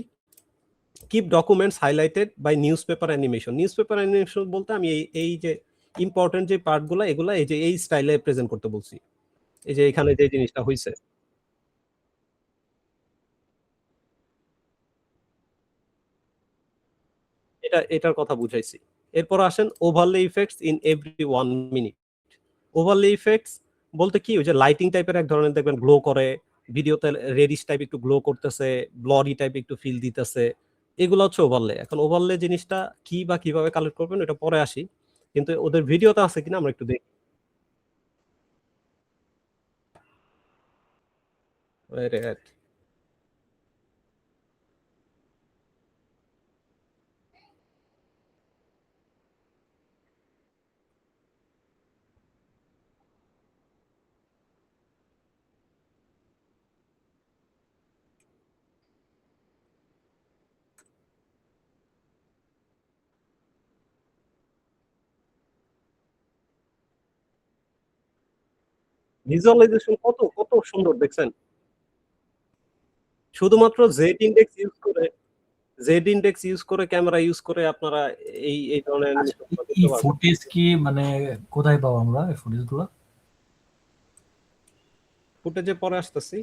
keep documents highlighted by newspaper animation. Newspaper animation বলতে আমি এই যে ইম্পর্টেন্ট যে পার্টগুলো, এগুলা এই যে এই স্টাইলে প্রেজেন্ট করতে বলছি। এই যে এখানে যে জিনিসটা হইছে, এটার কথা বুঝাইছি। এরপর আসেন overlay effects in every 1 minute. Overlay effects বলতে কি, ওই যে লাইটিং টাইপের এক ধরনের দেখবেন গ্লো করে, ভিডিওতে রেডিশ টাইপ একটু গ্লো করতেছে, ব্লরি টাইপ একটু ফিল দিতেছে, এগুলো হচ্ছে ওভারলে। এখন ওভারলে জিনিসটা কি বা কিভাবে কালেক্ট করবেন এটা পরে আসি, কিন্তু ওদের ভিডিওতে আছে কিনা আমরা একটু দেখি। ভিজুয়ালাইজেশন কত কত সুন্দর দেখছেন, শুধুমাত্র জেড ইন্ডেক্স ইউজ করে ক্যামেরা ইউজ করে আপনারা এই ধরনের অ্যানিমেশন করতে
এই
পারবেন।
ফুটেজ কি মানে কোথায় পাবো আমরা এই ফুটেজগুলো?
ফুটেজে পরে আসতেছি।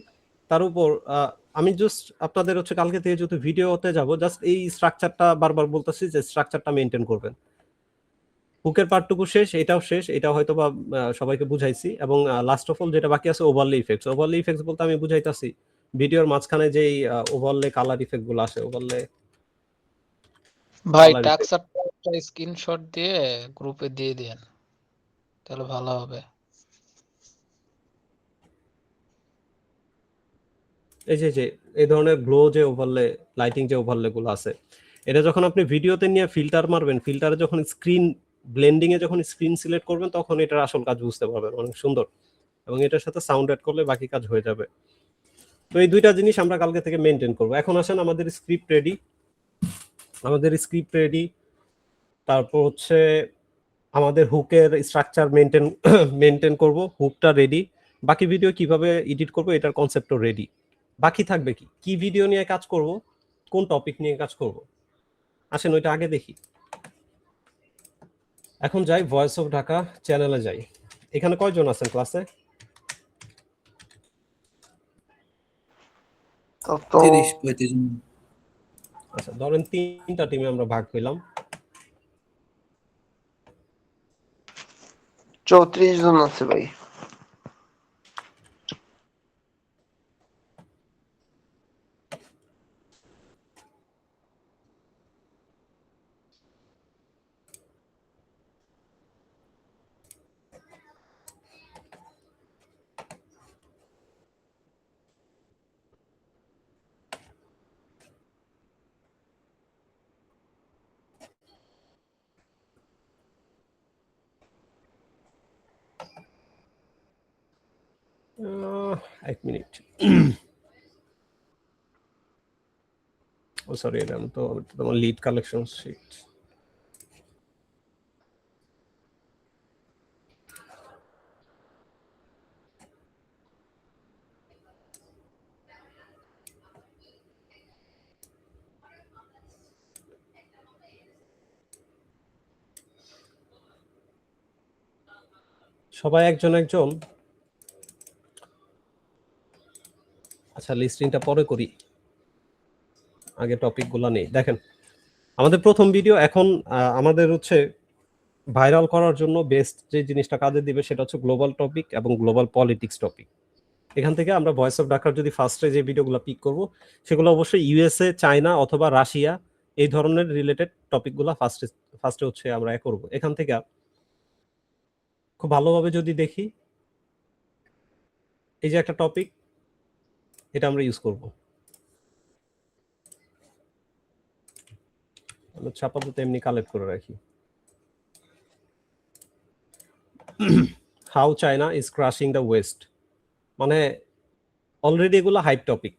তার উপর আমি জাস্ট আপনাদের হচ্ছে কালকে থেকে যেহেতু ভিডিওতে যাব, জাস্ট এই স্ট্রাকচারটা বারবার বলতেছি যে স্ট্রাকচারটা মেনটেন করবেন। হুকের পার্টটুকু শেষ, এটাও শেষ, এটা হয়তো বা সবাইকে বুঝাইছি। এবং লাস্ট অফ অল যেটা বাকি আছে ওভারলে ইফেক্টস। ওভারলে ইফেক্টস বলতে আমি বুঝাইতাছি ভিডিওর মাঝখানে যেই ওভারলে কালার ইফেক্ট গুলো আসে, ওভারলে
ভাই
কালার ইফেক্ট।
টাক্সারটা একটা স্ক্রিনশট দিয়ে গ্রুপে দিয়ে দেন, তাহলে ভালো হবে।
এই যে এই ধরনের গ্লো যে ওভারলে, লাইটিং যে ওভারলে গুলো আছে, এটা যখন আপনি ভিডিওতে নিয়ে ফিল্টার মারবেন, ফিল্টারে যখন স্ক্রিন ব্লেন্ডিং এ যখন স্ক্রিন সিলেক্ট করবেন, তখন এটার আসল কাজ বুঝতে পারবেন, অনেক সুন্দর। এবং এটার সাথে সাউন্ড অ্যাড করলে বাকি কাজ হয়ে যাবে। তো এই দুইটা জিনিস আমরা কালকে থেকে মেনটেন করব। এখন আসেন আমাদের স্ক্রিপ্ট রেডি, আমাদের স্ক্রিপ্ট রেডি, তারপর হচ্ছে আমাদের হুকের স্ট্রাকচার মেনটেন করব, হুকটা রেডি, বাকি ভিডিও কিভাবে এডিট করব এটার কনসেপ্টও রেডি। বাকি থাকবে কি কি ভিডিও নিয়ে কাজ করব, কোন টপিক নিয়ে কাজ করব, আসেন ওইটা আগে দেখি। এখন যাই ভয়েস অফ ঢাকা চ্যানেলে যাই। এখানে কয়জন আছেন ক্লাসে?
তো
30-35 জন।
আচ্ছা, ধরেন 3টা টিমে আমরা ভাগ হইলাম।
34 জন আছে ভাই।
এক মিনিট। ও সরি, এটা তো তোমার লিড কালেকশন শিট। সবাই একজন একজন। আচ্ছা, লিস্টিংটা পরে করি, আগে টপিকগুলো নেই। দেখেন আমাদের প্রথম ভিডিও এখন আমাদের হচ্ছে ভাইরাল করার জন্য বেস্ট যে জিনিসটা কাজে দিবে সেটা হচ্ছে গ্লোবাল টপিক এবং গ্লোবাল পলিটিক্স টপিক। এখান থেকে আমরা ভয়েস অফ ঢাকার যদি ফার্স্টে যে ভিডিওগুলো পিক করব সেগুলো অবশ্যই ইউএসএ, চায়না অথবা রাশিয়া এই ধরনের রিলেটেড টপিকগুলো ফার্স্টে হচ্ছে আমরা করব। এখান থেকে খুব ভালোভাবে যদি দেখি, এই যে একটা টপিক, এটা আমরা ইউজ করব। আমরা আপাতত এমনি কালেক্ট করে রাখি। How China is crushing the West, মানে অলরেডি এগুলো hype topic.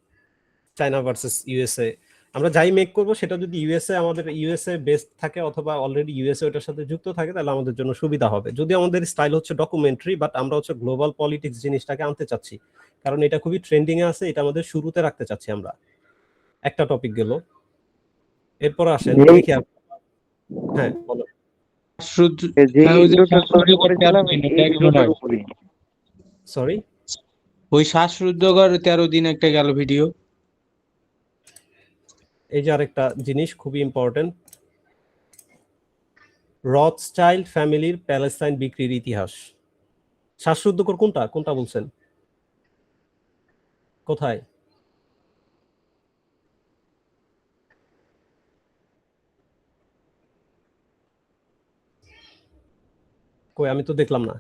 China versus USA, আমরা যাই মেক করব সেটা যদি ইউএসএ আমাদের ইউএসএ বেস্ট থাকে অথবা অলরেডি ইউএসএ ওটার সাথে যুক্ত থাকে তাহলে আমাদের জন্য সুবিধা হবে। যদি আমাদের স্টাইল হচ্ছে ডকুমেন্টারি, বাট আমরা হচ্ছে গ্লোবাল পলিটিক্স জিনিসটাকে আনতে চাচ্ছি, কারণ এটা খুবই ট্রেন্ডিং এ আছে, এটা আমাদের শুরুতে রাখতে চাচ্ছি আমরা। একটা টপিক গেল, এরপর আসেন দেখি। হ্যাঁ বলো। সরি,
ওই শ্বাসরুদ্ধকর 13 দিন একটা গেল ভিডিও।
এই যে আরেকটা জিনিস খুবই ইম্পর্টেন্ট, রথচাইল্ড ফ্যামিলির প্যালেস্টাইন বিক্রির ইতিহাস। শ্বাসরুদ্ধকর কোনটা কোনটা বলছেন, কোথায়? কই, আমি তো দেখলাম না।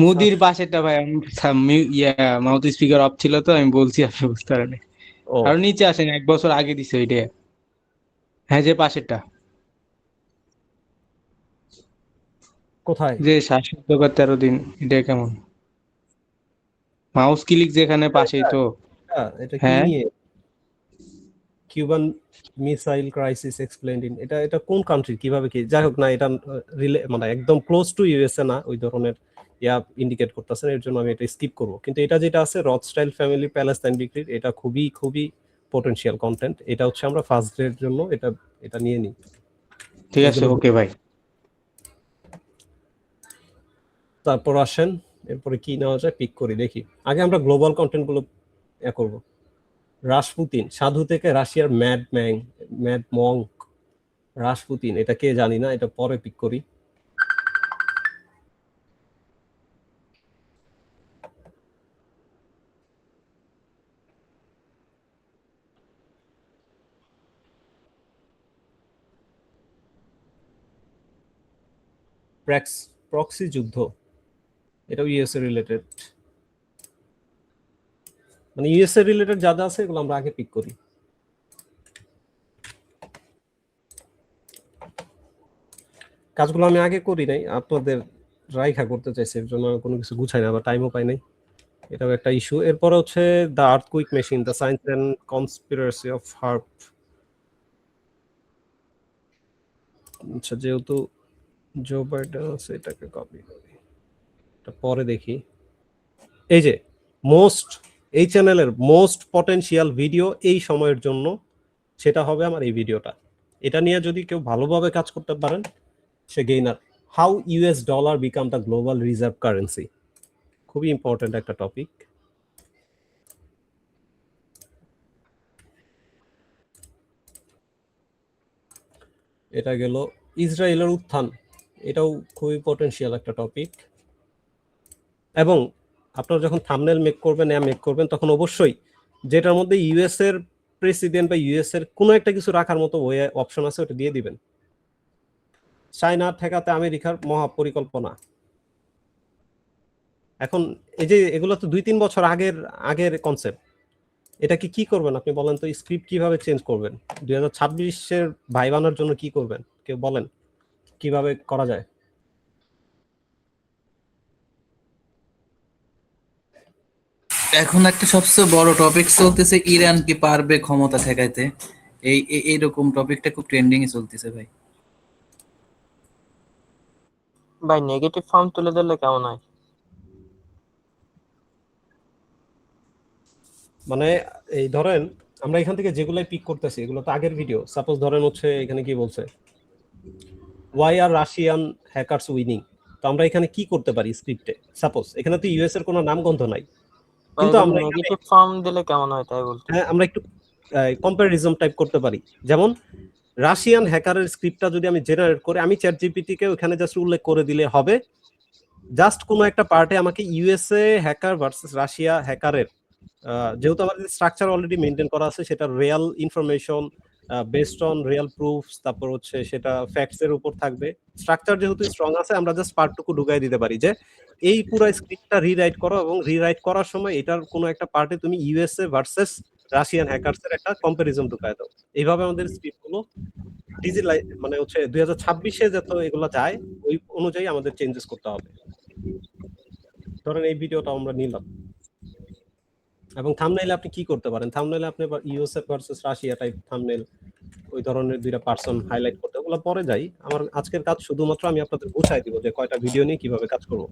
মুদির পাশেরটা ভাই, মাউথ স্পিকার অফ ছিল তো আমি বলছি, আপনি বুঝতে পারেন।
ও
আর নিচে আসেন, 1 বছর আগে দিছে ওইটা। হ্যাঁ, যে পাশেরটা,
কোথায়?
যে শ্বাসরুদ্ধকর 13 দিন, এটা কেমন? মাউস ক্লিক যেখানে পাশেই তো।
এটা কি
হ্যাঁ,
নিয়ে? Cuban missile crisis explained in, এটা কোন কান্ট্রি, কিভাবে কি? যাই হোক না, এটা মানে একদম ক্লোজ টু ইউএসএ না, ওই ধরনের ইয়া ইন্ডিকেট করতেছেন, এর জন্য আমি এটা স্কিপ করব। কিন্তু এটা যেটা আছে রথচাইল্ড ফ্যামিলি প্যালেস্টাইন বিক্রির, এটা খুবই খুবই পটেনশিয়াল কন্টেন্ট। এটা হচ্ছে আমরা ফার্স্ট ডে এর জন্য এটা নিয়ে নিই।
ঠিক আছে, ওকে ভাই।
তারপর আসেন এরপরে কি নেওয়া যায় পিক করি, দেখি। আগে আমরা গ্লোবাল কন্টেন্ট গুলো করব। রাসপুতিন, সাধু থেকে রাশিয়ার ম্যাড মঙ্ক রাসপুতিন, এটা কে জানি না, এটা পরে পিক করি। প্রক্সি যুদ্ধ, এটাও ইউএসএ রিলেটেড, মানে ইউএসএ রিলেটেড যা যা আছে এগুলো আমরা আগে পিক করি। কাজগুলো আমি আগে করি নাই, আপনাদের রাইখা করতে চাইছি, এর জন্য কোনো কিছু গুছাই না বা টাইমও পাই নাই, এটাও একটা ইস্যু। এরপরে হচ্ছে the earthquake machine, the science and conspiracy of HAARP. আচ্ছা, যেহেতু জো বাইডেন আছে এটাকে কপি করি, এটা পরে দেখি। এই যে এই চ্যানেলের মোস্ট পটেনশিয়াল ভিডিও এই সময়ের জন্য, সেটা হবে আমার এই ভিডিওটা। এটা নিয়ে যদি কেউ ভালোভাবে কাজ করতে পারেন, সে gainer. How US dollar become the global reserve currency, খুবই ইম্পর্টেন্ট একটা টপিক। এটা গেল ইসরায়েলের উত্থান, এটাও খুবই পটেনশিয়াল একটা টপিক। এবং আপনারা যখন থাম্বনেল মেক করবেন তখন অবশ্যই যেটার মধ্যে ইউএস এর প্রেসিডেন্ট বা ইউএস এর কোনো একটা কিছু রাখার মতো ওয়ে অপশন আছে, ওটা দিয়ে দিবেন। চায়না ঠেকাতে আমেরিকার মহাপরিকল্পনা। এখন এই যে এগুলো তো 2-3 বছর আগের কনসেপ্ট, এটা কি করবেন আপনি বলেন তো? স্ক্রিপ্ট কিভাবে চেঞ্জ করবেন? 2026-এর ভাই বানার জন্য কি করবেন কেউ বলেন, কিভাবে করা যায়?
এখন একটা সবচেয়ে বড় টপিক চলতেছে, ইরান কি পারবে ক্ষমতা ঠেকাইতে? এইরকম টপিকটা খুব ট্রেন্ডিং এ চলতেছে ভাই।
ভাই নেগেটিভ ফর্ম তুলে দিলে কেমন হয়?
মানে এই ধরেন আমরা এখান থেকে যেগুলাই পিক করতেছি এগুলো তো আগের ভিডিও। সাপোজ ধরেন হচ্ছে এখানে কি বলছে, ওয়াই আর রাশিয়ান হ্যাকারস উইনিং। তো আমরা এখানে কি করতে পারি স্ক্রিপ্টে? সাপোজ এখানে তো ইউএস এর কোনো নামগন্ধ নাই, কিন্তু আমরা
নেগেটিভ ফর্ম দিলে কেমন হয় তাই বলতে।
হ্যাঁ, আমরা একটু কম্পারিজম টাইপ করতে পারি। যেমন রাশিয়ান হ্যাকারের স্ক্রিপ্টটা যদি আমি জেনারেট করে আমি চ্যাট জিপিটি কে ওখানে জাস্ট উল্লেখ করে দিলে হবে, জাস্ট কোনো একটা পার্টে আমাকে ইউএসএ হ্যাকার ভার্সেস রাশিয়া হ্যাকারের, যেহেতু আমাদের স্ট্রাকচার অলরেডি মেনটেন করা আছে, সেটা real information based on real proofs, তারপর হচ্ছে সেটা ফ্যাক্টস এর উপর থাকবে। স্ট্রাকচার যেহেতু স্ট্রং আছে, আমরা জাস্ট পার্টটুকু ঢুকাই দিতে পারি যে এই পুরো স্ক্রিপ্টটা রিরাইট করো, এবং রিরাইট করার সময় এটার কোনো একটা পার্টে তুমি ইউএসএ ভার্সেস রাশিয়ান হ্যাকারস এর একটা কম্পারিজন ঢুকায় দাও। এইভাবে আমাদের স্ক্রিপ্টগুলো মানে হচ্ছে 2026-এ যত এগুলো যায় ওই অনুযায়ী আমাদের চেঞ্জেস করতে হবে। ধরেন এই ভিডিওটা আমরা নিলাম, এবং থাম্বনেইলে আপনি কি করতে পারেন? থাম্বনেইলে আপনি USA versus Russia type thumbnail, ওই ধরনের দুইটা পারসন হাইলাইট করতে, ওগুলো পরে যাই। আমার আজকের কাজ শুধুমাত্র আমি আপনাদের বুঝাই দিব যে কয়টা ভিডিও নিয়ে কিভাবে কাজ করব।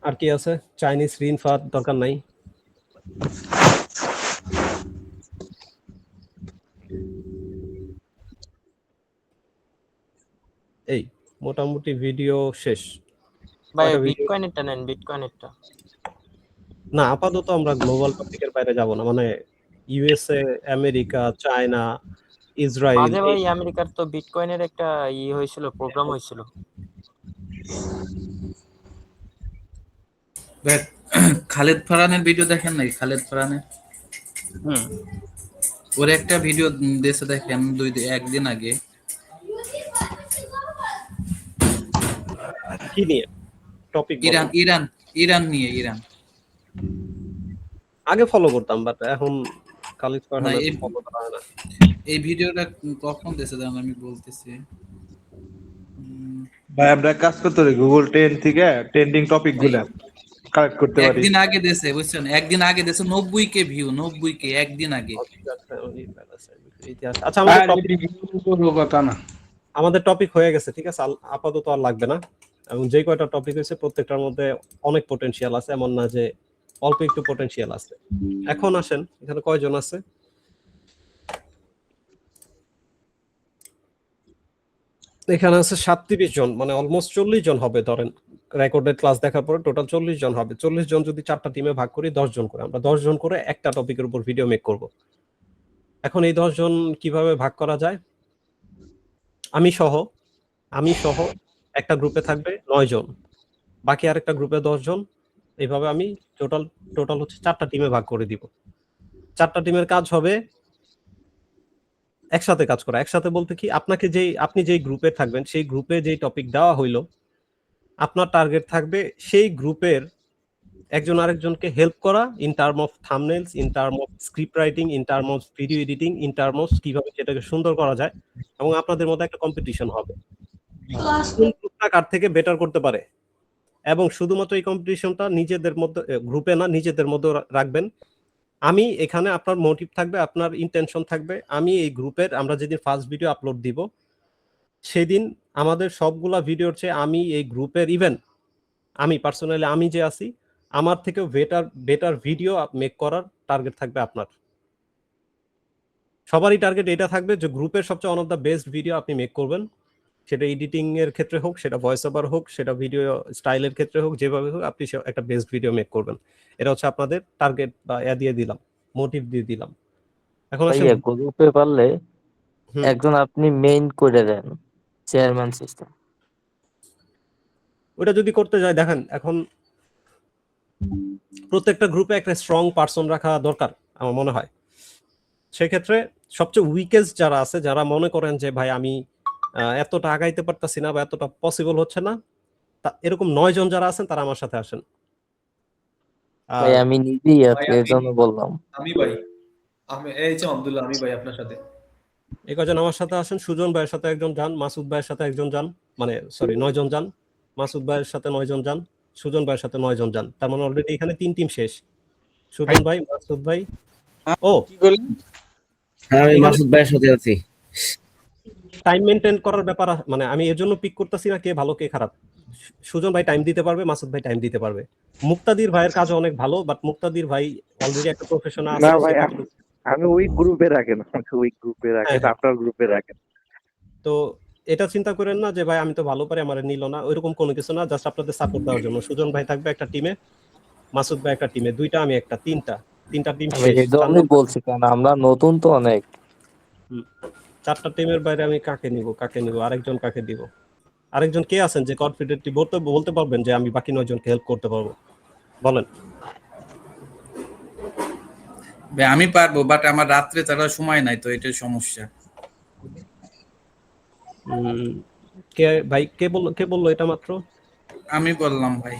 আর কি আছে? চাইনিজ ঋণ ফার দরকার নাই। এই মোটামুটি ভিডিও শেষ।
ভাই বিটকয়েনেরটা নেন, বিটকয়েনেরটা।
না, আপাতত আমরা গ্লোবাল টপিকের বাইরে যাব না। মানে ইউএসএ, আমেরিকা, চায়না, ইসরায়েল।
মাঝে ভাই আমেরিকার তো বিটকয়েনের একটা হয়েছিল, প্রোগ্রাম হয়েছিল।
খালেদ ফারহানের ভিডিও দেখেন নাই? খালেদ ফারহানের ওর একটা ভিডিও দেশে দেখেন একদিন আগে।
কি নিয়ে টপিক?
ইরান নিয়ে।
আগে ফলো করতাম, বাট এখন খালিদ ফারহান ফলো করা হয় না।
এই ভিডিওটা কখন দেশে দেন আমি বলতেছি
ভাই। আমরা কাজ করতে পারি গুগল ট্রেন্ড থেকে ট্রেন্ডিং টপিক গুলা কালেক্ট করতে পারি।
একদিন আগে দেশে, বুঝছেন, একদিন আগে দেশে 90K ভিউ, 90K একদিন আগে।
আচ্ছা, আমাদের টপিক হয়ে গেছে, ঠিক আছে, আপাতত আর লাগবে না। এবং যে কয়টা টপিক হয়েছে প্রত্যেকটার মধ্যে অনেক পটেনশিয়াল আছে, এমন না যে অল্প একটু পটেনশিয়াল আছে। এখন আসেন, এখানে কয়জন আছে? এখানে আছে 37 জন, মানে অলমোস্ট 40 জন হবে। ধরেন রেকর্ডেড ক্লাস দেখার পরে টোটাল 40 জন হবে। 40 জন যদি 4টা টিমে ভাগ করি, 10 জন করে, আমরা 10 জন করে একটা টপিকের উপর ভিডিও মেক করব। এখন এই 10 জন কিভাবে ভাগ করা যায়? আমি সহ একটা গ্রুপে থাকবে 9 জন, বাকি আরেকটা গ্রুপে 10 জন। এইভাবে আমি টোটাল হচ্ছে 4টা টিমে ভাগ করে দিব। 4টা টিমের কাজ হবে একসাথে কাজ করা। একসাথে বলতে কি, আপনি যেই গ্রুপে থাকবেন সেই গ্রুপে যেই টপিক দেওয়া হইলো, আপনার টার্গেট থাকবে সেই গ্রুপের একজন আরেকজনকে হেল্প করা in term of thumbnails, in term of script writing, in term of video editing, in term of কিভাবে সেটাকে সুন্দর করা যায়। এবং আপনাদের মধ্যে একটা কম্পিটিশন হবে, কোন গ্রুপটা কার থেকে বেটার করতে পারে। এবং শুধুমাত্র এই কম্পিটিশনটা নিজেদের মধ্যে, গ্রুপে না, নিজেদের মধ্যে রাখবেন। আমি এখানে আপনার মোটিভ থাকবে, আপনার ইন্টেনশন থাকবে। আমি এই গ্রুপের আমরা যেদিন ফার্স্ট ভিডিও আপলোড দিব সেদিন আমাদের সবগুলা ভিডিওর চেয়ে আমি এই গ্রুপের ইভেন আমি পার্সোনালি আমি যে আছি আমার থেকেও বেটার ভিডিও মেক করার টার্গেট থাকবে আপনার। সবারই টার্গেট এটা থাকবে যে গ্রুপের সবচেয়ে one of the best video আপনি মেক করবেন, সেটা এডিটিং এর ক্ষেত্রে হোক, সেটা ভয়েস ওভার হোক, সেটা ভিডিও স্টাইলের ক্ষেত্রে হোক, যেভাবে হোক আপনি একটা বেস্ট ভিডিও মেক করবেন। এটা হচ্ছে আপনাদের টার্গেট বা দিয়ে দিলাম, মোটিভ দিয়ে দিলাম। এখন আসলে
ভাইয়া গ্রুপে পারলে
হুম,
একজন আপনি মেইন করে দেন, চেয়ারম্যান সিস্টেম।
ওটা যদি করতে যায় দেখেন এখন প্রত্যেকটা গ্রুপে একটা স্ট্রং পার্সন রাখা দরকার আমার মনে হয়। সেক্ষেত্রে সবচেয়ে উইকেস্ট যারা আছে, যারা মনে করেন যে ভাই আমি এতটা আগাইতে পারতাছি না বা এতটা পসিবল হচ্ছে না, এরকম 9 জন যারা আছেন তারা আমার সাথে আসেন।
ভাই
আর
আমি নিজেই
ভাই
আছি, এর
আমি
জন্য বললাম।
আমি ভাই আমি এই যে আব্দুল্লাহ, আমি ভাই আপনার সাথে।
এই কজন আমার সাথে আসেন, সুজন ভাইয়ের সাথে একজন যান, মাসুদ ভাইয়ের সাথে একজন যান, মানে সরি 9 জন যান, মাসুদ ভাইয়ের সাথে 9 জন যান, সুজন ভাইয়ের সাথে 9 জন যান। তার মানে অলরেডি এখানে 3 টিম শেষ। সুজন ভাই, মাসুদ ভাই, ও
কি করলেন?
হ্যাঁ আমি
মাসুদ ভাইয়ের সাথে আছি।
টাইম মেনটেন করার ব্যাপার, মানে আমি এর জন্য পিক করতেছি না কে ভালো কে খারাপ। সুজন ভাই টাইম দিতে পারবে, মাসুদ ভাই টাইম দিতে পারবে। মুক্তাদির ভাইয়ের কাজ অনেক ভালো, বাট মুক্তাদির ভাই অলরেডি একটা প্রফেশনাল আছে।
না ভাই আমি ওই গ্রুপে রাখেন, ওই গ্রুপে রাখেন,
হ্যাঁ।
আপনার গ্রুপে রাখেন।
তো এটা চিন্তা করেন না যে ভাই আমি তো ভালো পারি আমার নিল না, ওইরকম কোনো কিছু না। জাস্ট আপনাদের সাপোর্ট দেওয়ার জন্য। সুজন ভাই থাকবে একটা টিমে, মাসুদ ভাই একটা টিমে, দুইটা আমি একটা, তিনটা টিম
আমি
শেষ।
এই জন্যই বলছি, কারণ আমরা নতুন তো অনেক।
4টা টিমের বাইরে আমি কাকে নিব আরেকজন কাকে দিব? আরেকজন কে আছেন যে কনফিডেন্টলি বলতে পারবেন যে আমি বাকি 9 জনকে হেল্প করতে পারবো? বলেন।
ভাই আমি পারবো, বাট আমার রাত্রে ছাড়া সময় নাই, তো এটাই সমস্যা।
কে ভাই, কে বললো এটা মাত্র?
আমি বললাম ভাই।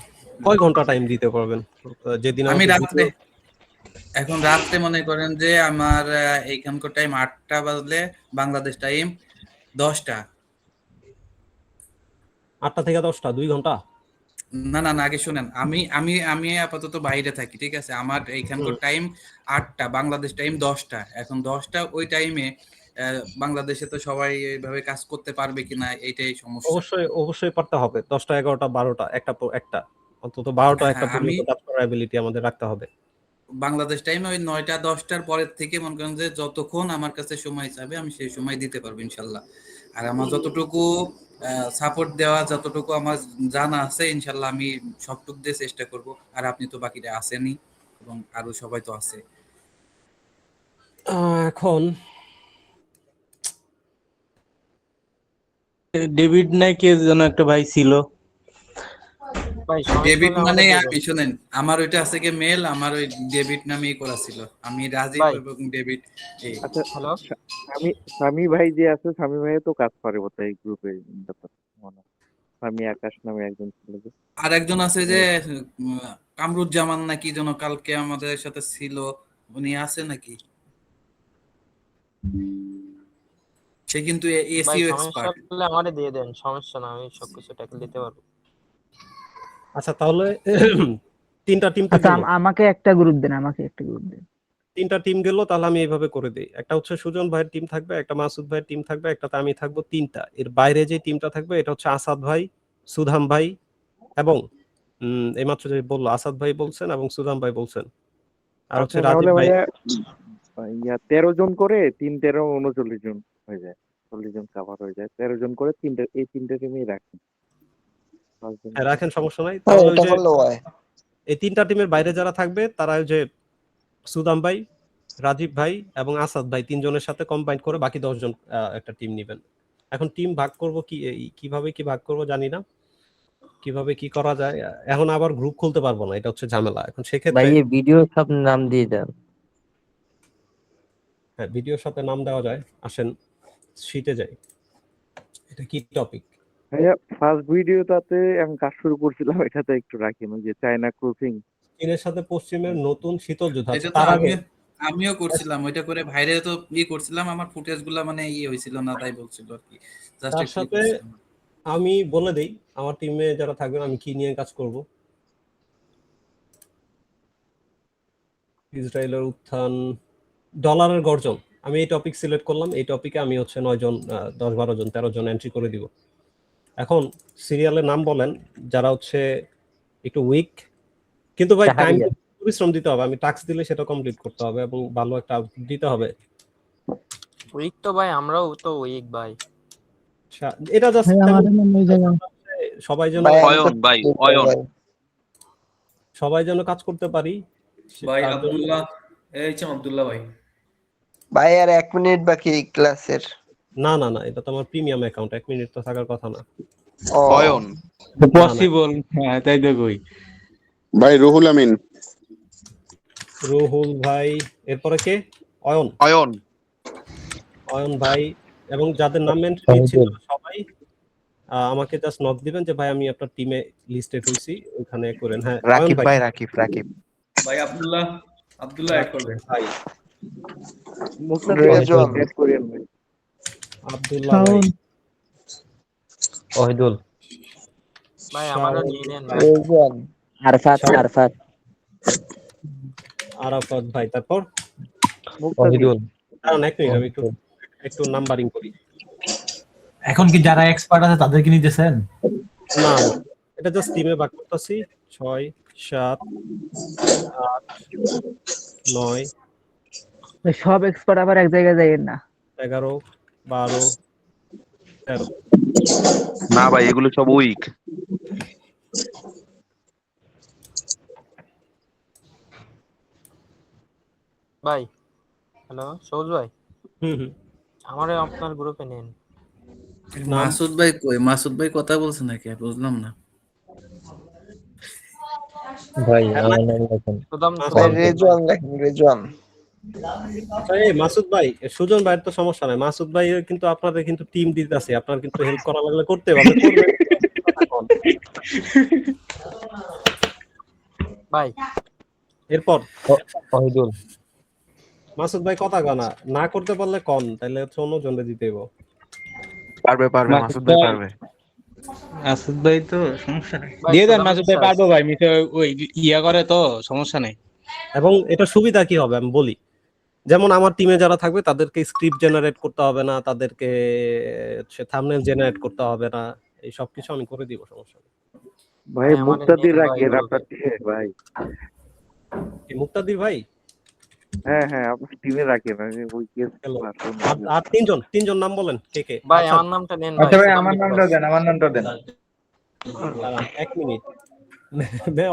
কয় ঘন্টা টাইম দিতে পারবেন যেদিন
আমি
আমাকে
রাত্রে, এখন রাত্রে মনে করেন যে আমার এইখানকার টাইম 8টা বাজলে বাংলাদেশ টাইম 10টা।
8টা থেকে 10টা 2 ঘন্টা?
না না না, আগে শুনেন, আমি আমি আমি আপাতত বাইরে থাকি, ঠিক আছে? আমার এইখানকার টাইম 8টা, বাংলাদেশ টাইম 10টা। এখন 10টা ওই টাইমে বাংলাদেশে তো সবাই এইভাবে কাজ করতে পারবে কিনা এইটাই সমস্যা।
অবশ্যই পারতে হবে। 10টা 11টা 12টা একটা অন্তত 12টা একটা
হ্যাঁ, আমি
পর্যন্ত কাজ করার এবিলিটি আমাদের রাখতে হবে।
বাংলাদেশ টাইমে ওই 9টা 10টার পরের থেকে মনে করেন যে যতক্ষণ আমার কাছে সময় চাবে আমি সেই সময় দিতে পারবো ইনশাল্লাহ। আর আমার যতটুকু সাপোর্ট দেওয়া, যতটুকু আমার জানা আছে ইনশাল্লাহ আমি সবটুকু দিয়ে চেষ্টা করব। আর আপনি তো বাকিটা আছেনই এবং আরো সবাই তো আছে।
এখন
ডেভিড নাই কে যেন একটা ভাই ছিল।
ডেভিড মানে আমি শুনেন, আমার ওইটা আছে কি মেল, আমার ওই ডেভিড নামেই করা ছিল। আমি রাজীব এবং ডেভিড।
আচ্ছা স্বামী ভাই যে আছে, স্বামী ভাই তো কাজ করে বোধহয় এই গ্রুপে। স্বামী আকাশ নামে একজন ছিল।
আর একজন আছে যে কামরুজ্জামান নাকি যেন কালকে আমাদের সাথে ছিল, উনি আছে নাকি? সে কিন্তু এসইও এক্সপার্ট।
আমারে দিয়ে দেন, সমস্যা না, আমি সবকিছু ট্যাকল দিতে পারবো।
আচ্ছা তাহলে 3টা টিম তো
আচ্ছা
গেল।
আমাকে একটা গ্রুপ দেন।
3টা টিম গেল, তাহলে আমি এইভাবে করে দিই। একটা হচ্ছে সুজন ভাইয়ের টিম থাকবে, একটা মাসুদ ভাইয়ের টিম থাকবে, একটাতে আমি থাকবো। 3টা। এর বাইরে যে টিমটা থাকবে এটা হচ্ছে আসাদ ভাই, সুধাম ভাই এবং এইমাত্র যে বললো আসাদ ভাই বলছেন এবং সুধাম ভাই বলছেন, আর হচ্ছে রাজীব ভাই।
13 জন করে 3 13 39 জন হয়ে যায়, 40 জন কভার হয়ে যায়। 13 জন করে এই 3টে টিমই রাখেন।
রাখেন, সমস্যা নাই। তাহলে ওই যে
হয়
এই 3টা টিমের বাইরে যারা থাকবে তারা ওই যে সুদাম ভাই, রাজীব ভাই এবং আসাদ ভাই 3 জনের সাথে কম্বাইন করে বাকি 10 জন একটা টিম নেবেন। এখন টিম ভাগ করব কিভাবে কি ভাগ করব জানি না, কিভাবে কি করা যায়। এখন আবার গ্রুপ খুলতে পারবো না, এটা হচ্ছে ঝামেলা। এখন সেক্ষেত্রে
ভাই এই ভিডিওর সাথে নাম দিয়ে দেন।
হ্যাঁ, ভিডিওর সাথে নাম দেওয়া যায়। আসেন শীটে যাই। এটা কি টপিক?
ভাইয়া ফার্স্ট ভিডিওটাতে আমি কাজ শুরু করছিলাম, এটাতে একটু রাখেন, ওই যে চায়না ক্রুজিং।
চীনের সাথে পশ্চিমের নতুন শীতল যুদ্ধ।
এটা তো
তার আগে
আমিও করছিলাম, ওইটা করে ভাইরে তো করছিলাম, আমার ফুটেজ গুলা মানে হয়েছিল না, তাই বলছিল আর কি।
তার সাথে আমি বলে দেই আমার টিমে যারা থাকবেন আমি কি নিয়ে কাজ করব। ইসরায়েলের উত্থান, ডলারের গর্জন। আমি এই টপিক সিলেক্ট করলাম, এই টপিকে আমি হচ্ছে 9 জন 10-12 জন 13 জন এন্ট্রি করে দিব। এখন সিরিয়ালের নাম বলেন যারা হচ্ছে একটু উইক, কিন্তু ভাই টাইম পরিশ্রম দিতে হবে। আমি টাস্ক দিলে সেটা কমপ্লিট করতে হবে এবং ভালো একটা আউটপুট দিতে হবে।
উইক তো ভাই, আমরাও তো উইক ভাই।
এটা জাস্ট সবাই যেন সবাই যেন কাজ করতে পারি।
ভাই আব্দুল্লাহ, এই যে আব্দুল্লাহ ভাই।
ভাই আর 1 মিনিট বাকি ক্লাসের।
না না না, এটা তো আমার প্রিমিয়াম অ্যাকাউন্ট, 1 মিনিট তো থাকার কথা না।
অয়ন
পসিবল, হ্যাঁ তাই তো কই।
ভাই রুহুল আমিন।
রুহুল ভাই, এরপরে কে? অয়ন। অয়ন ভাই এবং যাদের নাম মেনশন ছিল সবাই আমাকে জাস্ট নক দিবেন যে ভাই আমি আপনার টিমে লিস্টেড হইছি, ওখানে করেন। হ্যাঁ
রাকিব ভাই, রাকিব
ভাই আব্দুল্লাহ অ্যাড করবেন।
ভাই
রেজওয়ান এড করেন ভাই।
আব্দুল্লাহ ভাই,
ওহিদুল ভাই আমারও নিয়ে নেন ভাই।
রেজওয়ান,
আরাফাত ভাই, তারপর
ওহিদুল।
কারণ এক মিনিট আমি একটু নাম্বারিং করি।
এখন কি যারা এক্সপার্ট আছে তাদেরকে নিতেছেন?
না না, এটা জাস্ট টিমে ভাগ করতেছি। 6 7 8 9
সব এক্সপার্ট আবার এক জায়গায় যাইয়েন না।
11 12 13।
না ভাই, এগুলো সব উইক।
ভাই হ্যালো সৌজ ভাই,
হুম
আমারে আপনার গ্রুপে নেন।
মাসুদ ভাই কই? মাসুদ ভাই কথা বলছে নাকি? বুঝলাম না।
ভাই আমার নাম লেখেন।
ভাই রেজওয়ান লেখেন, রেজওয়ান।
এই মাসুদ ভাই, সুজন ভাইয়ের তো সমস্যা নাই। মাসুদ ভাই কিন্তু আপনাদের কিন্তু টিম দিতেছে, আপনার কিন্তু হেল্প করা লাগলে করতে হবে, করবেন।
ভাই
এরপর
ওহিদুল
মাসুদ ভাই কথা গানা না করতে পারলে কন, তাহলে হচ্ছে অন্য জনরে দিতে হইব।
পারবে মাসুদ ভাই পারবে।
মাসুদ ভাই তো সমস্যা নাই, দিয়ে দেন। মাসুদ ভাই পারবো ভাই, মিশে ওই ইয়া করে তো সমস্যা নাই।
এবং এটা সুবিধা কি হবে আমি বলি, যেমন আমার টিমে যারা থাকবে তাদেরকে স্ক্রিপ্ট জেনারেট করতে হবে না, তাদেরকে থাম্বনেল জেনারেট করতে হবে না, এই সব কিছু আমি করে দিব, সমস্যা নেই।
ভাই মুক্তাদির রাখেন আপনার টিমে ভাই।
কি মুক্তাদির ভাই?
হ্যাঁ আপনার টিমে রাখেন। ওই কেস
আর তিনজন নাম বলেন কে কে?
ভাই আমার নামটা নেন ভাই।
আচ্ছা ভাই আমার নামটা দেন।
1 মিনিট।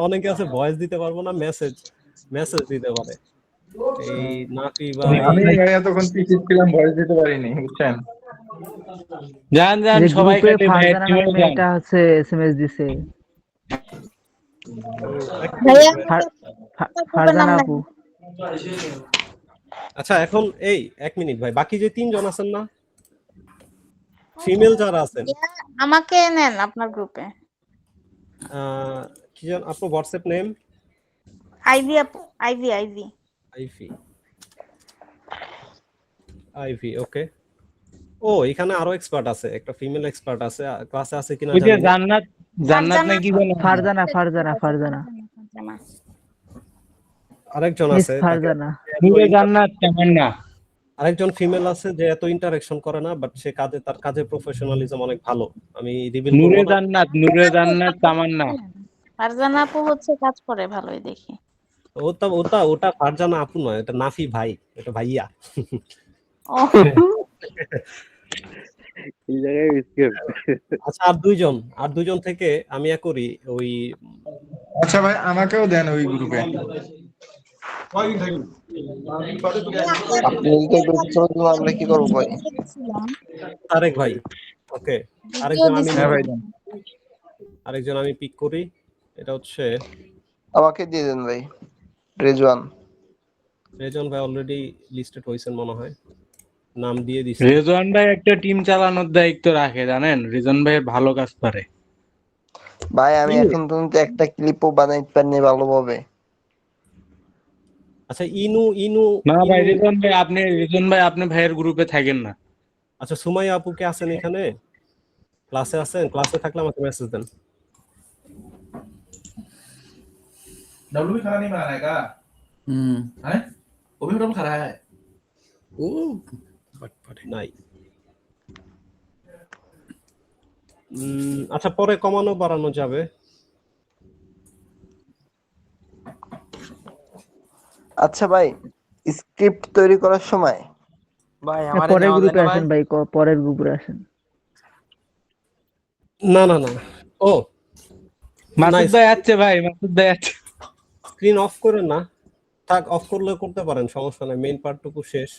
অনেকে আছে ভয়েস দিতে পারবো না, মেসেজ দিতে পারে। এই নাফি ভাই,
আমি এতক্ষণ পিসি ছিলাম, ভয়েস দিতে পারিনি, বুঝছেন? জান সবাই কাটে ভাই, টিমে যান।
এটা হচ্ছে এসএমএস দিছে ফারজানা আপু।
আচ্ছা এখন এই 1 মিনিট ভাই, বাকি যে 3 জন আছেন না, ফিমেল যারা আছেন,
আমাকে নেন আপনার গ্রুপে।
কি জান আপনার হোয়াটসঅ্যাপ নেম?
আইভি আপু, আইভি
ওকে। ও এখানে আরো এক্সপার্ট আছে, একটা ফিমেল এক্সপার্ট আছে, ক্লাসে আছে কিনা
ওই যে
জানি না।
জান্নাত নাকি বলে?
ফারজানা
আরেকজন
মিস
আছে,
ফারজানা।
নূরে জান্নাত তামান্না।
আরেকজন ফিমেল আছে যে এত ইন্টারঅ্যাকশন করে না, বাট সে তার কাজের প্রফেশনালিজম অনেক ভালো। আমি রিভিল করব
নূরে
না।
জান্নাত তামান্না।
ফারজানা আপু হচ্ছে কাজ করে ভালোই দেখি।
ওটা ফারজানা আপু নয়, এটা নাফি ভাই, এটা ভাইয়া।
ও
এই জায়গায় স্কেপ।
আচ্ছা আর দুইজন থেকে আমি করি ওই।
আচ্ছা ভাই আমাকেও দেন ওই গ্রুপে।
আপনি যদি গ্রুপে চলে যান আমরা কি করব ভাই?
তারেক ভাই, ওকে। আরেকজন আমি পিক করি, এটা হচ্ছে
আমাকে দিয়ে দেন ভাই, রেজওয়ান
ভাই অলরেডি লিস্টেড হয়েছেন মনে হয়, নাম দিয়ে দিছি।
রেজওয়ান ভাই একটা টিম চালানোর দায়িত্ব রাখে, জানেন? রেজওয়ান ভাই ভালো কাজ পারে
ভাই। আমি এখন পর্যন্ত একটা ক্লিপও বানাইতে পারিনি ভালোভাবে।
আচ্ছা ইনু
না ভাই, রেজওয়ান ভাই আপনি ভাইয়ের গ্রুপে থাকেন না।
আচ্ছা সুমাইয়া আপু কে আছেন এখানে? ক্লাসে আছেন? ক্লাসে থাকলে আমাকে মেসেজ দেন।
डब्ल्यू भी खाना नहीं बनाना है क्या? हैं वो भी प्रॉब्लम खा रहा है
ও
নাই। আচ্ছা পরে কমানো বাড়ানো যাবে।
আচ্ছা ভাই, স্ক্রিপ্ট তৈরি করার সময়
ভাই
হ্যাঁ,
আমারে
পরের
নেওয়া যায়
গ্রুপে
না ভাই?
আসেন ভাই, পরের গ্রুপে আসেন।
না না না, ও
মাসুদ ভাই আছে ভাই, মাসুদ ভাই আছে।
স্ক্রিন অফ করেন না, থাক অফ করলে করতে পারেন, সমস্যা নাই, মেইন পার্টটুকু শেষ।